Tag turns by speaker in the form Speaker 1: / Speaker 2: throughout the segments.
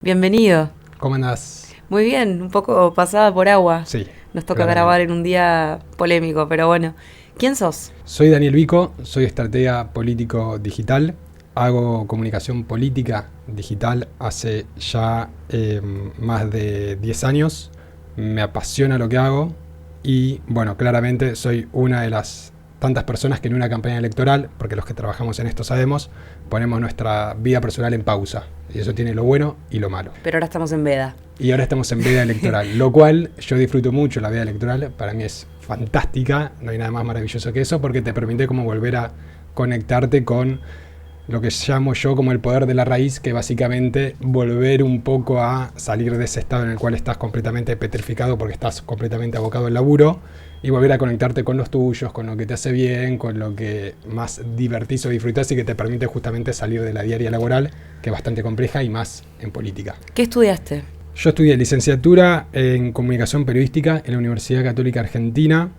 Speaker 1: Bienvenido.
Speaker 2: ¿Cómo andás?
Speaker 1: Muy bien, un poco pasada por agua.
Speaker 2: Sí,
Speaker 1: Nos toca
Speaker 2: claramente.
Speaker 1: grabar en un día polémico, pero bueno. ¿Quién sos?
Speaker 2: Soy Daniel Vico, soy estratega político digital. Hago comunicación política digital hace ya más de 10 años. Me apasiona lo que hago y, bueno, claramente soy una de las tantas personas que en una campaña electoral, porque los que trabajamos en esto sabemos, ponemos nuestra vida personal en pausa. Y eso tiene lo bueno y lo malo.
Speaker 1: Pero ahora estamos en veda.
Speaker 2: Y ahora estamos en veda electoral, lo cual yo disfruto mucho. La veda electoral para mí es fantástica, no hay nada más maravilloso que eso, porque te permite como volver a conectarte con lo que llamo yo como el poder de la raíz, que básicamente volver un poco a salir de ese estado en el cual estás completamente petrificado porque estás completamente abocado al laburo, y volver a conectarte con los tuyos, con lo que te hace bien, con lo que más divertís o disfrutás y que te permite justamente salir de la diaria laboral, que es bastante compleja, y más en política.
Speaker 1: ¿Qué estudiaste?
Speaker 2: Yo estudié licenciatura en comunicación periodística en la Universidad Católica Argentina.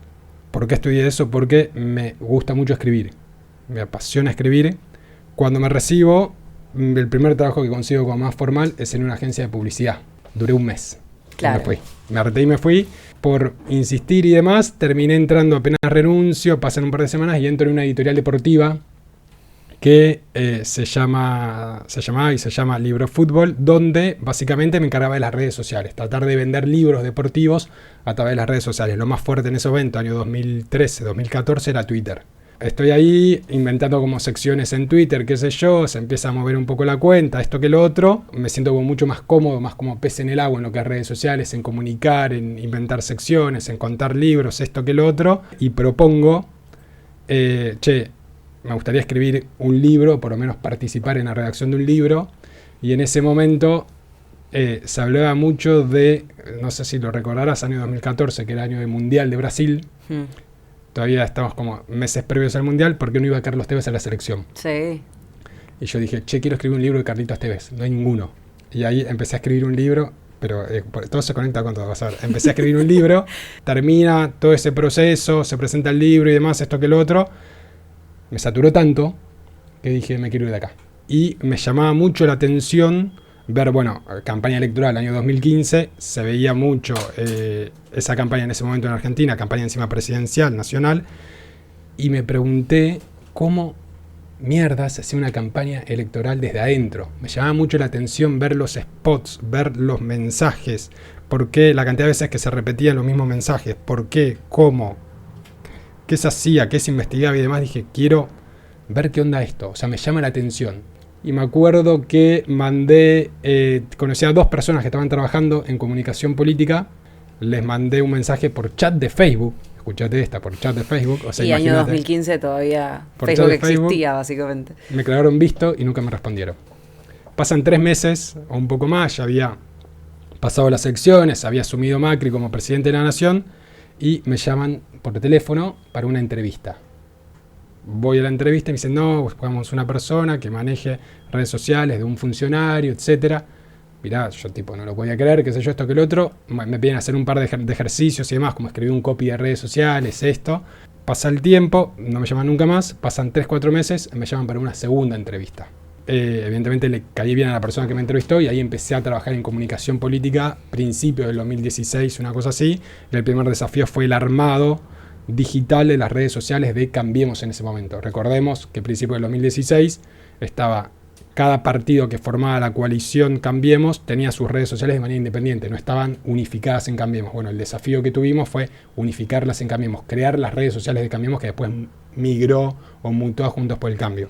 Speaker 2: ¿Por qué estudié eso? Porque me gusta mucho escribir. Me apasiona escribir. Cuando me recibo, el primer trabajo que consigo como más formal es en una agencia de publicidad. Duré un mes.
Speaker 1: Claro.
Speaker 2: Y me fui. Me harté y me fui. Por insistir y demás, terminé entrando, apenas renuncio, pasan un par de semanas y entro en una editorial deportiva que se llamaba y se llama Libro Fútbol, donde básicamente me encargaba de las redes sociales, tratar de vender libros deportivos a través de las redes sociales. Lo más fuerte en ese momento, año 2013, 2014, era Twitter. Estoy ahí inventando como secciones en Twitter, qué sé yo, se empieza a mover un poco la cuenta, esto que lo otro. Me siento como mucho más cómodo, más como pez en el agua en lo que es redes sociales, en comunicar, en inventar secciones, en contar libros, esto que lo otro. Y propongo, me gustaría escribir un libro, por lo menos participar en la redacción de un libro. Y en ese momento se hablaba mucho de, no sé si lo recordarás, año 2014, que era año del Mundial de Brasil. Todavía estamos como meses previos al Mundial, porque no iba Carlos Tevez a la selección.
Speaker 1: Sí.
Speaker 2: Y yo dije, quiero escribir un libro de Carlitos Tevez. No hay ninguno. Y ahí empecé a escribir un libro, pero todo se conecta con todo, vas a ver. Empecé a escribir un libro, termina todo ese proceso, se presenta el libro y demás, esto que lo otro. Me saturó tanto que dije, me quiero ir de acá. Y me llamaba mucho la atención ver, bueno, campaña electoral, año 2015, se veía mucho esa campaña en ese momento en Argentina, campaña encima presidencial, nacional, y me pregunté cómo mierda se hacía una campaña electoral desde adentro. Me llamaba mucho la atención ver los spots, ver los mensajes, por qué la cantidad de veces que se repetían los mismos mensajes, por qué, cómo, qué se hacía, qué se investigaba y demás. Dije, quiero ver qué onda esto, o sea, me llama la atención. Y me acuerdo que conocí a dos personas que estaban trabajando en comunicación política, les mandé un mensaje por chat de Facebook, escuchate esta, por chat de Facebook, o sea,
Speaker 1: Y año
Speaker 2: imagínate,
Speaker 1: 2015 todavía
Speaker 2: por
Speaker 1: Facebook
Speaker 2: chat de Facebook,
Speaker 1: existía, básicamente.
Speaker 2: me clavaron visto y nunca me respondieron. Pasan 3 meses o un poco más, ya había pasado las elecciones, había asumido Macri como presidente de la nación y me llaman por teléfono para una entrevista. Voy a la entrevista y me dicen, no, buscamos una persona que maneje redes sociales de un funcionario, etcétera. Mirá, yo tipo no lo podía creer, qué sé yo, esto que el otro. Me piden hacer un par de ejercicios y demás, como escribir un copy de redes sociales, esto. Pasa el tiempo, no me llaman nunca más, pasan 3-4 meses, me llaman para una segunda entrevista. Evidentemente le caí bien a la persona que me entrevistó y ahí empecé a trabajar en comunicación política, principio del 2016, una cosa así. El primer desafío fue el armado digital de las redes sociales de Cambiemos en ese momento. Recordemos que a principios del 2016 estaba cada partido que formaba la coalición Cambiemos tenía sus redes sociales de manera independiente, no estaban unificadas en Cambiemos. Bueno, el desafío que tuvimos fue unificarlas en Cambiemos, crear las redes sociales de Cambiemos que después migró o mutó a Juntos por el Cambio.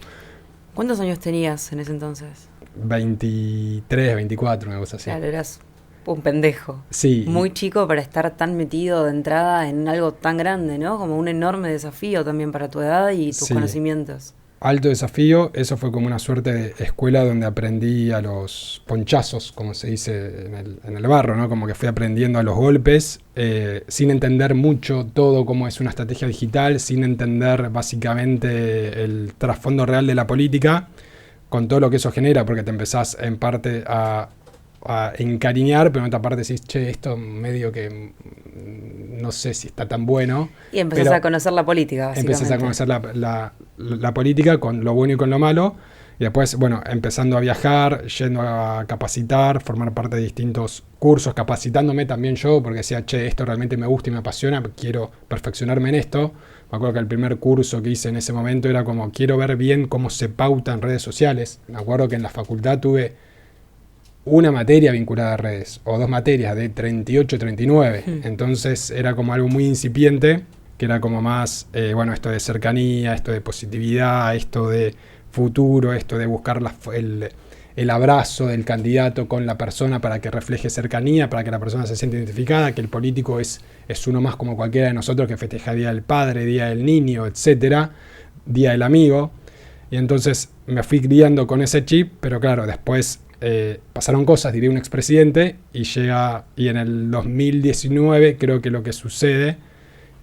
Speaker 1: ¿Cuántos años tenías en ese entonces?
Speaker 2: 23, 24, una cosa así.
Speaker 1: Claro, eras un pendejo.
Speaker 2: Sí.
Speaker 1: Muy chico para estar tan metido de entrada en algo tan grande, ¿no? Como un enorme desafío también para tu edad y tus conocimientos.
Speaker 2: Alto desafío, eso fue como una suerte de escuela donde aprendí a los ponchazos, como se dice en el barro, ¿no? Como que fui aprendiendo a los golpes, sin entender mucho todo cómo es una estrategia digital, sin entender básicamente el trasfondo real de la política, con todo lo que eso genera, porque te empezás en parte a encariñar, pero en otra parte decís, che, esto medio que no sé si está tan bueno.
Speaker 1: Y empezás a conocer la política, básicamente.
Speaker 2: Empezás a conocer la política con lo bueno y con lo malo. Y después, bueno, empezando a viajar, yendo a capacitar, formar parte de distintos cursos, capacitándome también yo, porque decía, che, esto realmente me gusta y me apasiona, quiero perfeccionarme en esto. Me acuerdo que el primer curso que hice en ese momento era como, quiero ver bien cómo se pauta en redes sociales. Me acuerdo que en la facultad tuve una materia vinculada a redes, o 2 materias, de 38, 39. Entonces era como algo muy incipiente, que era como más, bueno, esto de cercanía, esto de positividad, esto de futuro, esto de buscar el abrazo del candidato con la persona para que refleje cercanía, para que la persona se sienta identificada, que el político es uno más como cualquiera de nosotros que festeja Día del Padre, Día del Niño, etcétera, Día del Amigo. Y entonces me fui criando con ese chip, pero claro, después pasaron cosas, diría un expresidente, y en el 2019 creo que lo que sucede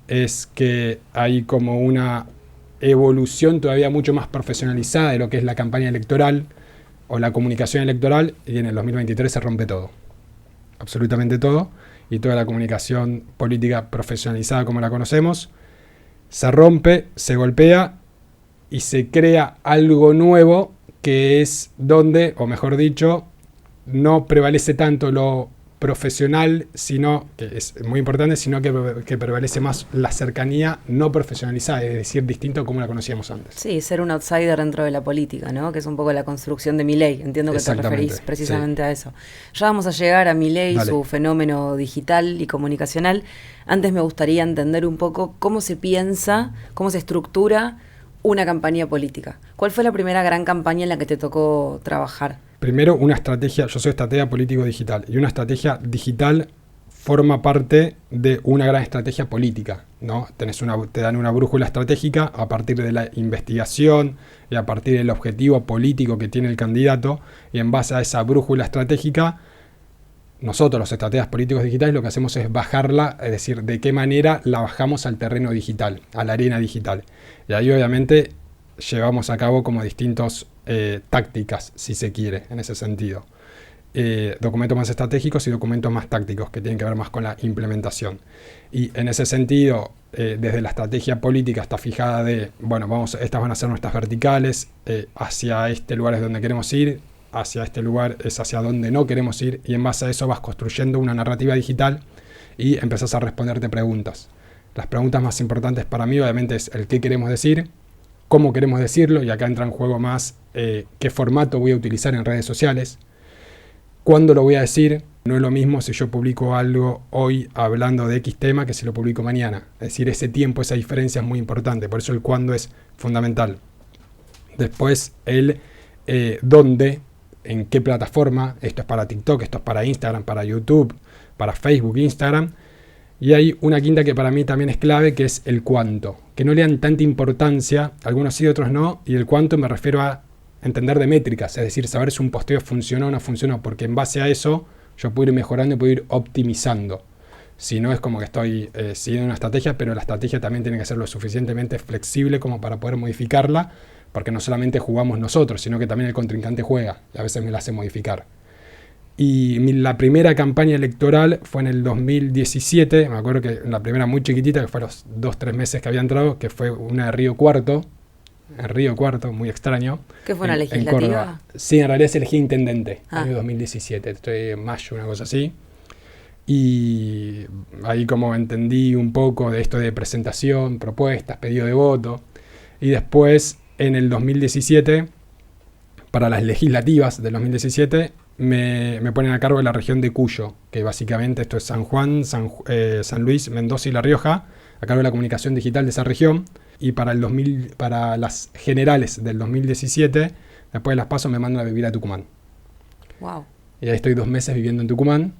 Speaker 2: es que hay como una evolución todavía mucho más profesionalizada de lo que es la campaña electoral o la comunicación electoral, y en el 2023 se rompe todo, absolutamente todo, y toda la comunicación política profesionalizada como la conocemos se rompe, se golpea y se crea algo nuevo, que es donde, o mejor dicho, no prevalece tanto lo profesional, sino, que es muy importante, sino que prevalece más la cercanía no profesionalizada, es decir, distinto a como la conocíamos antes.
Speaker 1: Sí, ser un outsider dentro de la política, ¿no? Que es un poco la construcción de Milei. Entiendo que te referís precisamente a eso. Ya vamos a llegar a Milei, su fenómeno digital y comunicacional. Antes me gustaría entender un poco cómo se piensa, cómo se estructura una campaña política. ¿Cuál fue la primera gran campaña en la que te tocó trabajar?
Speaker 2: Primero, una estrategia, yo soy estratega político digital, y una estrategia digital forma parte de una gran estrategia política, ¿no? Te dan una brújula estratégica a partir de la investigación y a partir del objetivo político que tiene el candidato, y en base a esa brújula estratégica, nosotros los estrategas políticos digitales lo que hacemos es bajarla, es decir, de qué manera la bajamos al terreno digital, a la arena digital. Y ahí obviamente llevamos a cabo como distintas tácticas, si se quiere, en ese sentido. Documentos más estratégicos y documentos más tácticos, que tienen que ver más con la implementación. Y en ese sentido, desde la estrategia política está fijada de, bueno, estas van a ser nuestras verticales, hacia este lugar es donde queremos ir, hacia este lugar es hacia donde no queremos ir, y en base a eso vas construyendo una narrativa digital y empezás a responderte preguntas. Las preguntas más importantes para mí obviamente es el qué queremos decir, cómo queremos decirlo, y acá entra en juego más qué formato voy a utilizar en redes sociales, cuándo lo voy a decir. No es lo mismo si yo publico algo hoy hablando de X tema que si lo publico mañana. Es decir, ese tiempo, esa diferencia es muy importante, por eso el cuándo es fundamental. Después el dónde, en qué plataforma, esto es para TikTok, esto es para Instagram, para YouTube, para Facebook, Instagram. Y hay una quinta que para mí también es clave, que es el cuánto. Que no le dan tanta importancia, algunos sí, otros no, y el cuánto me refiero a entender de métricas, es decir, saber si un posteo funcionó o no funcionó, porque en base a eso yo puedo ir mejorando y puedo ir optimizando. Si no, es como que estoy siguiendo una estrategia, pero la estrategia también tiene que ser lo suficientemente flexible como para poder modificarla, porque no solamente jugamos nosotros, sino que también el contrincante juega, y a veces me la hace modificar. Y la primera campaña electoral fue en el 2017, me acuerdo que la primera muy chiquitita, que fue los 2-3 meses que había entrado, que fue una de Río Cuarto, muy extraño.
Speaker 1: ¿Qué fue una legislativa?
Speaker 2: Sí, en realidad se elegí intendente, año 2017, estoy en mayo, una cosa así. Y ahí como entendí un poco de esto de presentación, propuestas, pedido de voto. Y después, en el 2017, para las legislativas del 2017, me ponen a cargo de la región de Cuyo, que básicamente esto es San Juan, San Luis, Mendoza y La Rioja, a cargo de la comunicación digital de esa región. Y para las generales del 2017, después de las PASO, me mandan a vivir a Tucumán.
Speaker 1: Wow.
Speaker 2: Y ahí estoy 2 meses viviendo en Tucumán.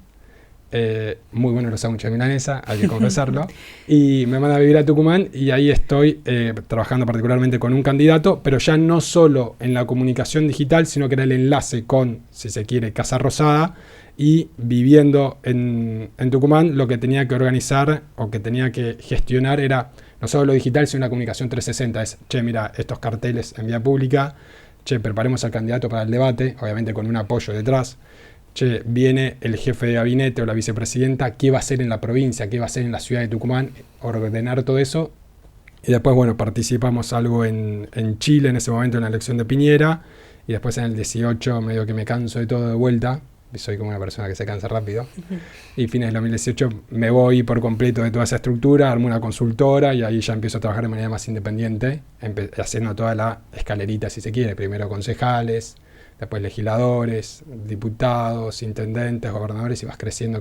Speaker 2: Muy bueno los sándwiches de milanesa, hay que confesarlo. Y me mandan a vivir a Tucumán y ahí estoy trabajando particularmente con un candidato, pero ya no solo en la comunicación digital, sino que era el enlace con, si se quiere, Casa Rosada. Y viviendo en Tucumán, lo que tenía que organizar o que tenía que gestionar era no solo lo digital, sino una comunicación 360. Es, che, mira, estos carteles en vía pública, che, preparemos al candidato para el debate, obviamente con un apoyo detrás. Che, viene el jefe de gabinete o la vicepresidenta, ¿qué va a hacer en la provincia? ¿Qué va a hacer en la ciudad de Tucumán? Ordenar todo eso. Y después, bueno, participamos algo en Chile en ese momento en la elección de Piñera. y después en el 18 medio que me canso de todo de vuelta, soy como una persona que se cansa rápido, y fines del 2018 me voy por completo de toda esa estructura, armo una consultora y ahí ya empiezo a trabajar de manera más independiente, haciendo toda la escalerita si se quiere, primero concejales, después legisladores, diputados, intendentes, gobernadores, y vas creciendo,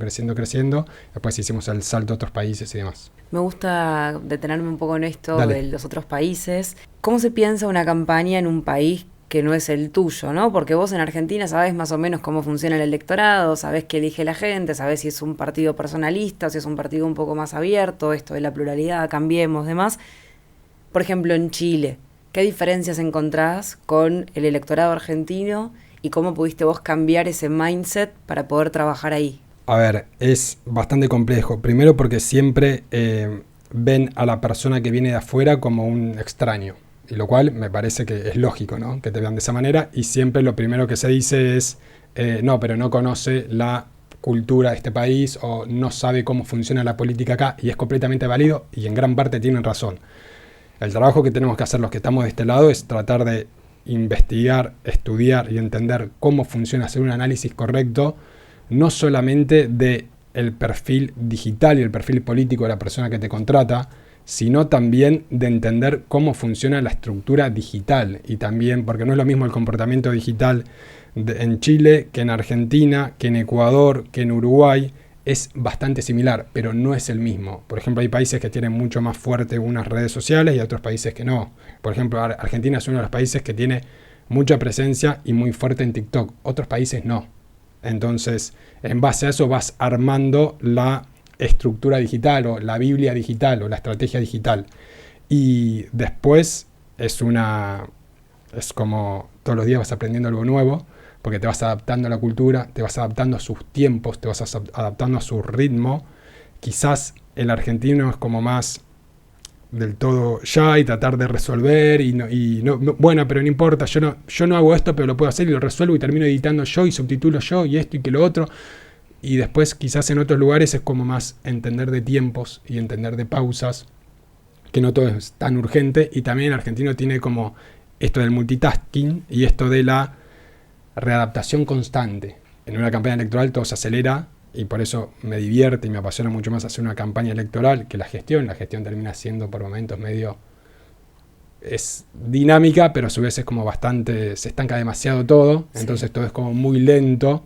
Speaker 2: después hicimos el salto a otros países y demás.
Speaker 1: Me gusta detenerme un poco en esto de los otros países. ¿Cómo se piensa una campaña en un país que no es el tuyo, ¿no? Porque vos en Argentina sabés más o menos cómo funciona el electorado, sabés qué elige la gente, sabés si es un partido personalista, si es un partido un poco más abierto, esto de la pluralidad, cambiemos, demás. Por ejemplo, en Chile, ¿qué diferencias encontrás con el electorado argentino y cómo pudiste vos cambiar ese mindset para poder trabajar ahí?
Speaker 2: A ver, es bastante complejo. Primero porque siempre ven a la persona que viene de afuera como un extraño. Y lo cual me parece que es lógico, ¿no? Que te vean de esa manera, y siempre lo primero que se dice es no, pero no conoce la cultura de este país o no sabe cómo funciona la política acá, y es completamente válido y en gran parte tienen razón. El trabajo que tenemos que hacer los que estamos de este lado es tratar de investigar, estudiar y entender cómo funciona, hacer un análisis correcto, no solamente de el perfil digital y el perfil político de la persona que te contrata, sino también de entender cómo funciona la estructura digital, y también, porque no es lo mismo el comportamiento digital en Chile que en Argentina, que en Ecuador, que en Uruguay, es bastante similar, pero no es el mismo. Por ejemplo, hay países que tienen mucho más fuerte unas redes sociales y otros países que no. Por ejemplo, Argentina es uno de los países que tiene mucha presencia y muy fuerte en TikTok, otros países no. Entonces, en base a eso vas armando la estructura digital o la Biblia digital o la estrategia digital, y después es como todos los días vas aprendiendo algo nuevo, porque te vas adaptando a la cultura, te vas adaptando a sus tiempos, te vas adaptando a su ritmo. Quizás el argentino es como más del todo ya y tratar de resolver bueno, pero no importa, yo no hago esto, pero lo puedo hacer y lo resuelvo y termino editando yo y subtitulo yo y esto y que lo otro. Y después quizás en otros lugares es como más entender de tiempos y entender de pausas, que no todo es tan urgente. Y también el argentino tiene como esto del multitasking y esto de la readaptación constante. En una campaña electoral todo se acelera y por eso me divierte y me apasiona mucho más hacer una campaña electoral que la gestión. La gestión termina siendo por momentos medio... es dinámica, pero a su vez es como bastante... se estanca demasiado todo, entonces todo es como muy lento.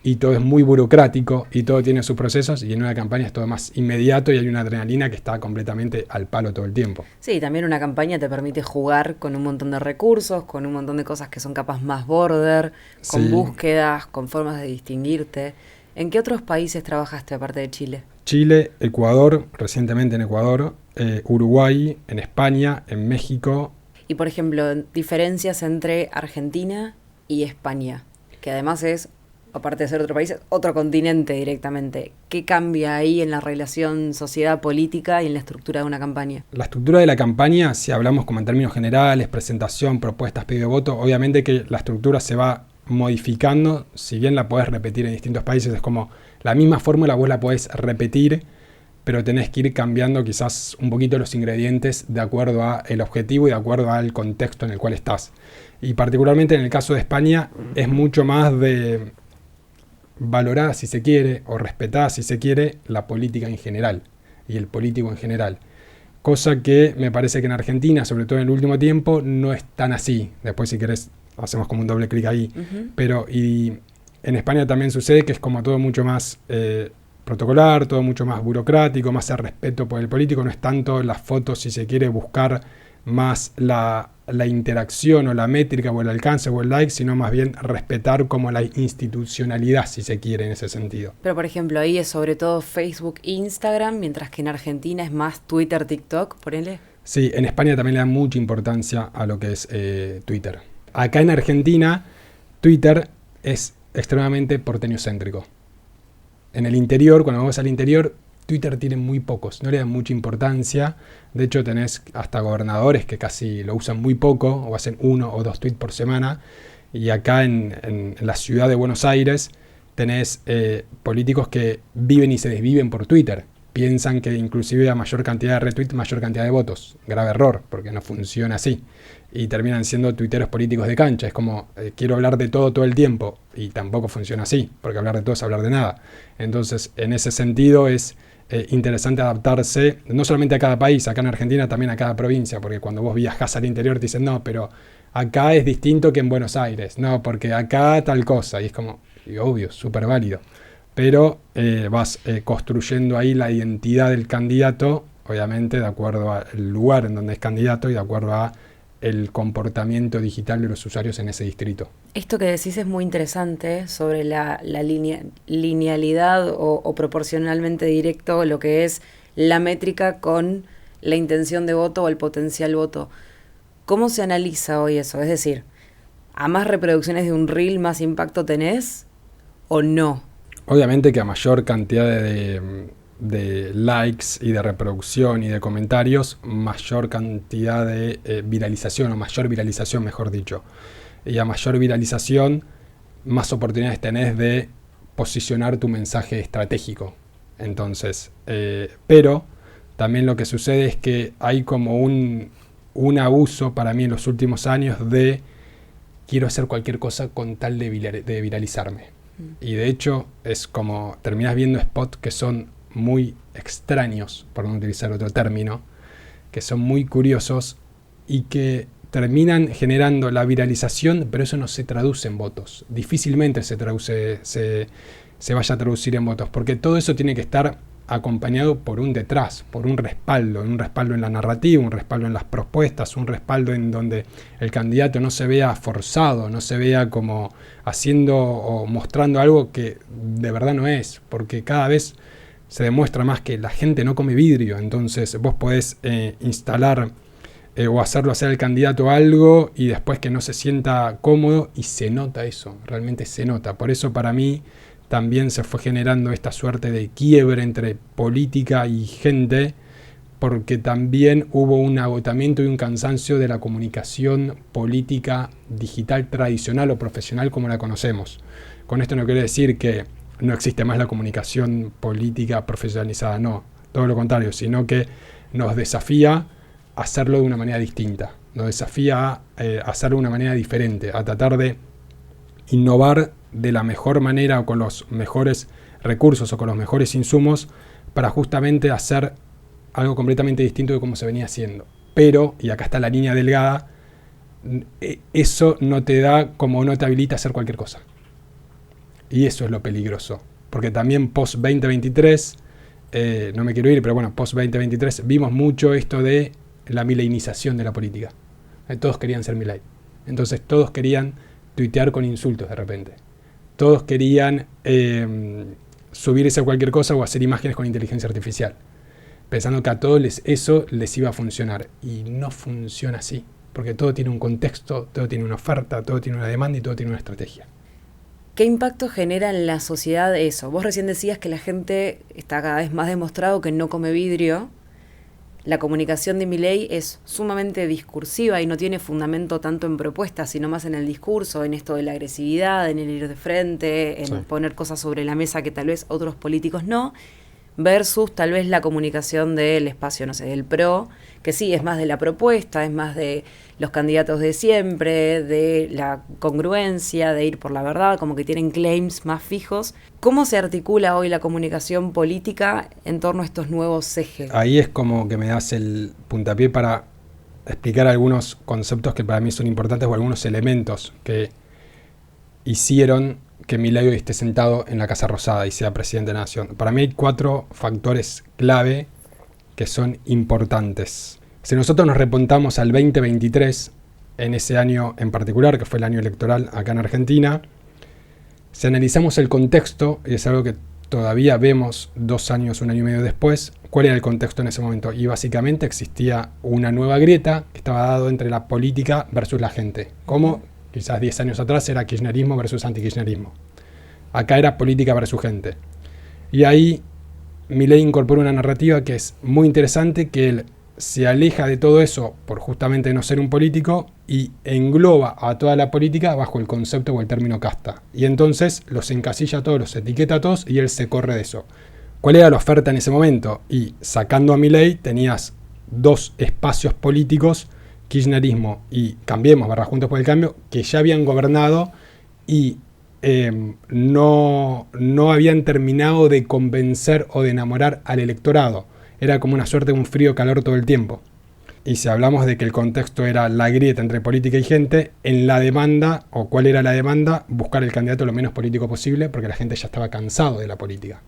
Speaker 2: Y todo es muy burocrático y todo tiene sus procesos, y en una campaña es todo más inmediato y hay una adrenalina que está completamente al palo todo el tiempo.
Speaker 1: Sí, también una campaña te permite jugar con un montón de recursos, con un montón de cosas que son capaz más border, con búsquedas, con formas de distinguirte. ¿En qué otros países trabajaste aparte de Chile?
Speaker 2: Chile, Ecuador, recientemente en Ecuador, Uruguay, en España, en México.
Speaker 1: Y por ejemplo, diferencias entre Argentina y España, que además es... aparte de ser otro país, otro continente directamente. ¿Qué cambia ahí en la relación sociedad-política y en la estructura de una campaña?
Speaker 2: La estructura de la campaña, si hablamos como en términos generales, presentación, propuestas, pedido de voto, obviamente que la estructura se va modificando, si bien la podés repetir en distintos países, es como la misma fórmula, vos la podés repetir, pero tenés que ir cambiando quizás un poquito los ingredientes de acuerdo al objetivo y de acuerdo al contexto en el cual estás. Y particularmente en el caso de España es mucho más de... valorar, si se quiere, o respetar, si se quiere, la política en general y el político en general. Cosa que me parece que en Argentina, sobre todo en el último tiempo, no es tan así. Después, si querés, hacemos como un doble clic ahí. Pero y en España también sucede que es como todo mucho más protocolar, todo mucho más burocrático, más el respeto por el político. No es tanto las fotos, si se quiere, buscar más la interacción o la métrica o el alcance o el like, sino más bien respetar como la institucionalidad, si se quiere, en ese sentido.
Speaker 1: Pero por ejemplo, ahí es sobre todo Facebook e Instagram, mientras que en Argentina es más Twitter, TikTok, ponele.
Speaker 2: Sí, en España también le dan mucha importancia a lo que es Twitter. Acá en Argentina, Twitter es extremadamente porteñocéntrico. En el interior, cuando vamos al interior, Twitter tiene muy pocos, no le dan mucha importancia. De hecho, tenés hasta gobernadores que casi lo usan muy poco, o hacen 1 o 2 tweets por semana. Y acá en la ciudad de Buenos Aires tenés políticos que viven y se desviven por Twitter. piensan que inclusive a mayor cantidad de retweets, mayor cantidad de votos. Grave error, porque no funciona así. Y terminan siendo tuiteros políticos de cancha. Es como, quiero hablar de todo el tiempo. Y tampoco funciona así, porque hablar de todo es hablar de nada. Entonces, en ese sentido es interesante adaptarse, no solamente a cada país, acá en Argentina también a cada provincia, porque cuando vos viajás al interior te dicen, no, pero acá es distinto que en Buenos Aires. No, porque acá tal cosa. Y es como, y obvio, súper válido. Pero vas construyendo ahí la identidad del candidato, obviamente de acuerdo al lugar en donde es candidato y de acuerdo a el comportamiento digital de los usuarios en ese distrito.
Speaker 1: Esto que decís es muy interesante sobre la linealidad o proporcionalmente directo lo que es la métrica con la intención de voto o el potencial voto. ¿Cómo se analiza hoy eso? Es decir, ¿a más reproducciones de un reel más impacto tenés o no?
Speaker 2: Obviamente que a mayor cantidad de likes y de reproducción y de comentarios, mayor cantidad de viralización, o mayor viralización, mejor dicho. Y a mayor viralización, más oportunidades tenés de posicionar tu mensaje estratégico. Entonces, pero también lo que sucede es que hay como un abuso para mí en los últimos años de quiero hacer cualquier cosa con tal de viralizarme. Y de hecho es como terminas viendo spots que son muy extraños, por no utilizar otro término, que son muy curiosos y que terminan generando la viralización, pero eso no se traduce en votos. Difícilmente se vaya a traducir en votos, porque todo eso tiene que estar acompañado por un detrás, por un respaldo en la narrativa, un respaldo en las propuestas, un respaldo en donde el candidato no se vea forzado, no se vea como haciendo o mostrando algo que de verdad no es, porque cada vez se demuestra más que la gente no come vidrio. Entonces vos podés instalar o hacerlo hacer al candidato algo y después que no se sienta cómodo, y se nota eso, realmente se nota. Por eso para mí también se fue generando esta suerte de quiebre entre política y gente, porque también hubo un agotamiento y un cansancio de la comunicación política digital tradicional o profesional como la conocemos. Con esto no quiero decir que no existe más la comunicación política profesionalizada, no, todo lo contrario, sino que nos desafía a hacerlo de una manera distinta, nos desafía a hacerlo de una manera diferente, a tratar de innovar de la mejor manera o con los mejores recursos o con los mejores insumos para justamente hacer algo completamente distinto de cómo se venía haciendo. Pero, y acá está la línea delgada, eso no te da, como no te habilita a hacer cualquier cosa. Y eso es lo peligroso. Porque también post 2023, no me quiero ir, pero bueno, post 2023 vimos mucho esto de la mileinización de la política. Todos querían ser Milei. Entonces todos querían tuitear con insultos de repente. Todos querían subirse a cualquier cosa o hacer imágenes con inteligencia artificial, pensando que a todos eso les iba a funcionar. Y no funciona así, porque todo tiene un contexto, todo tiene una oferta, todo tiene una demanda y todo tiene una estrategia.
Speaker 1: ¿Qué impacto genera en la sociedad eso? Vos recién decías que la gente está cada vez más demostrado que no come vidrio. La comunicación de Milei es sumamente discursiva y no tiene fundamento tanto en propuestas, sino más en el discurso, en esto de la agresividad, en el ir de frente, en poner cosas sobre la mesa que tal vez otros políticos no, versus tal vez la comunicación del espacio, no sé, del PRO, que sí, es más de la propuesta, es más de los candidatos de siempre, de la congruencia, de ir por la verdad, como que tienen claims más fijos. ¿Cómo se articula hoy la comunicación política en torno a estos nuevos ejes?
Speaker 2: Ahí es como que me das el puntapié para explicar algunos conceptos que para mí son importantes o algunos elementos que hicieron que Milei hoy esté sentado en la Casa Rosada y sea presidente de la Nación. Para mí hay 4 factores clave que son importantes. Si nosotros nos remontamos al 2023, en ese año en particular, que fue el año electoral acá en Argentina, si analizamos el contexto, y es algo que todavía vemos 2 años, 1 año y medio después, ¿cuál era el contexto en ese momento? Y básicamente existía una nueva grieta que estaba dado entre la política versus la gente. Como quizás 10 años atrás era kirchnerismo versus antikirchnerismo. Acá era política versus gente. Y ahí Milei incorpora una narrativa que es muy interesante, que él se aleja de todo eso por justamente no ser un político y engloba a toda la política bajo el concepto o el término casta. Y entonces los encasilla a todos, los etiqueta a todos y él se corre de eso. ¿Cuál era la oferta en ese momento? Y sacando a Milei tenías dos espacios políticos, kirchnerismo y Cambiemos, Juntos por el Cambio, que ya habían gobernado y no habían terminado de convencer o de enamorar al electorado. Era como una suerte de un frío calor todo el tiempo. Y si hablamos de que el contexto era la grieta entre política y gente, en la demanda, o cuál era la demanda, buscar el candidato lo menos político posible, porque la gente ya estaba cansado de la política.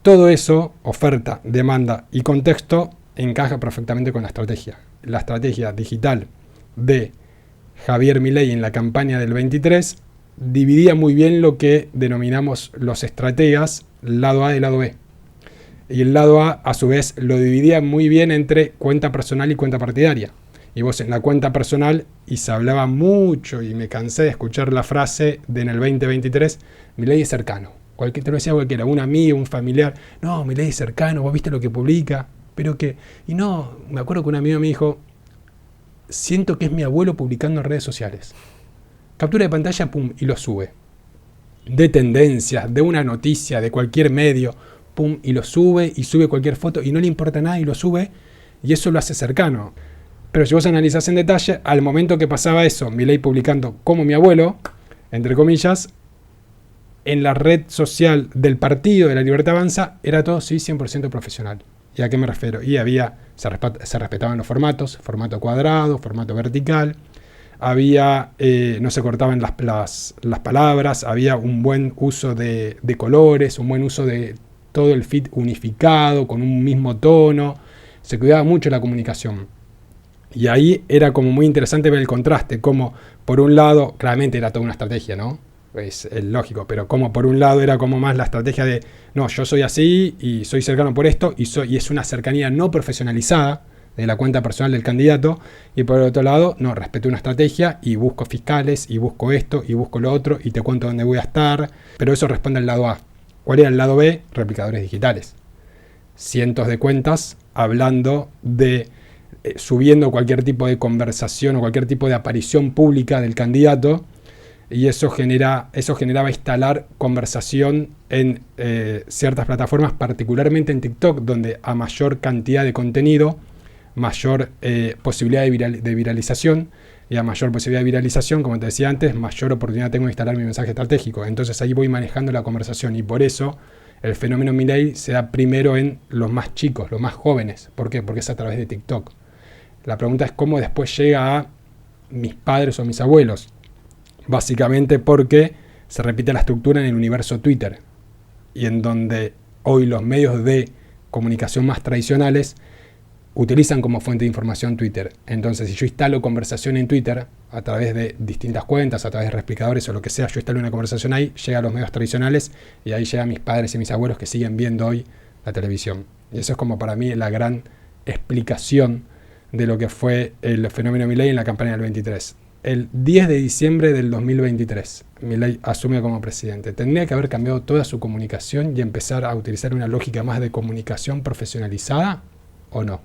Speaker 2: Todo eso, oferta, demanda y contexto, encaja perfectamente con la estrategia. La estrategia digital de Javier Milei en la campaña del 23 dividía muy bien lo que denominamos los estrategas, lado A y lado B. Y el lado A su vez, lo dividía muy bien entre cuenta personal y cuenta partidaria. Y vos en la cuenta personal, y se hablaba mucho, y me cansé de escuchar la frase de en el 2023, Milei es cercano. Te lo decía cualquiera, un amigo, un familiar, no, Milei es cercano, vos viste lo que publica, pero que... Y no, me acuerdo que un amigo me dijo, siento que es mi abuelo publicando en redes sociales. Captura de pantalla, pum, y lo sube. De tendencias, de una noticia, de cualquier medio, pum, y lo sube, y sube cualquier foto, y no le importa nada, y lo sube, y eso lo hace cercano. Pero si vos analizás en detalle, al momento que pasaba eso, Milei publicando como mi abuelo, entre comillas, en la red social del partido de La Libertad Avanza, era todo, sí, 100% profesional. ¿Y a qué me refiero? Y se respetaban los formatos, formato cuadrado, formato vertical, no se cortaban las palabras, había un buen uso de colores, un buen uso de todo el feed unificado, con un mismo tono, se cuidaba mucho la comunicación. Y ahí era como muy interesante ver el contraste, como por un lado, claramente era toda una estrategia, ¿no? Es lógico, pero como por un lado era como más la estrategia de, no, yo soy así y soy cercano por esto, y es una cercanía no profesionalizada de la cuenta personal del candidato, y por el otro lado, no, respeto una estrategia y busco fiscales, y busco esto, y busco lo otro, y te cuento dónde voy a estar, pero eso responde al lado A. ¿Cuál era el lado B? Replicadores digitales. Cientos de cuentas hablando de, subiendo cualquier tipo de conversación o cualquier tipo de aparición pública del candidato, y eso generaba instalar conversación en ciertas plataformas, particularmente en TikTok, donde a mayor cantidad de contenido, mayor posibilidad de viralización, y a mayor posibilidad de viralización, como te decía antes, mayor oportunidad tengo de instalar mi mensaje estratégico. Entonces ahí voy manejando la conversación, y por eso el fenómeno Milei se da primero en los más chicos, los más jóvenes. ¿Por qué? Porque es a través de TikTok. La pregunta es cómo después llega a mis padres o mis abuelos. Básicamente porque se repite la estructura en el universo Twitter, y en donde hoy los medios de comunicación más tradicionales utilizan como fuente de información Twitter. Entonces, si yo instalo conversación en Twitter a través de distintas cuentas, a través de replicadores o lo que sea, yo instalo una conversación ahí, llega a los medios tradicionales, y ahí llegan mis padres y mis abuelos que siguen viendo hoy la televisión. Y eso es como para mí la gran explicación de lo que fue el fenómeno Milei en la campaña del 23. El 10 de diciembre del 2023, Milei asume como presidente. ¿Tendría que haber cambiado toda su comunicación y empezar a utilizar una lógica más de comunicación profesionalizada o no?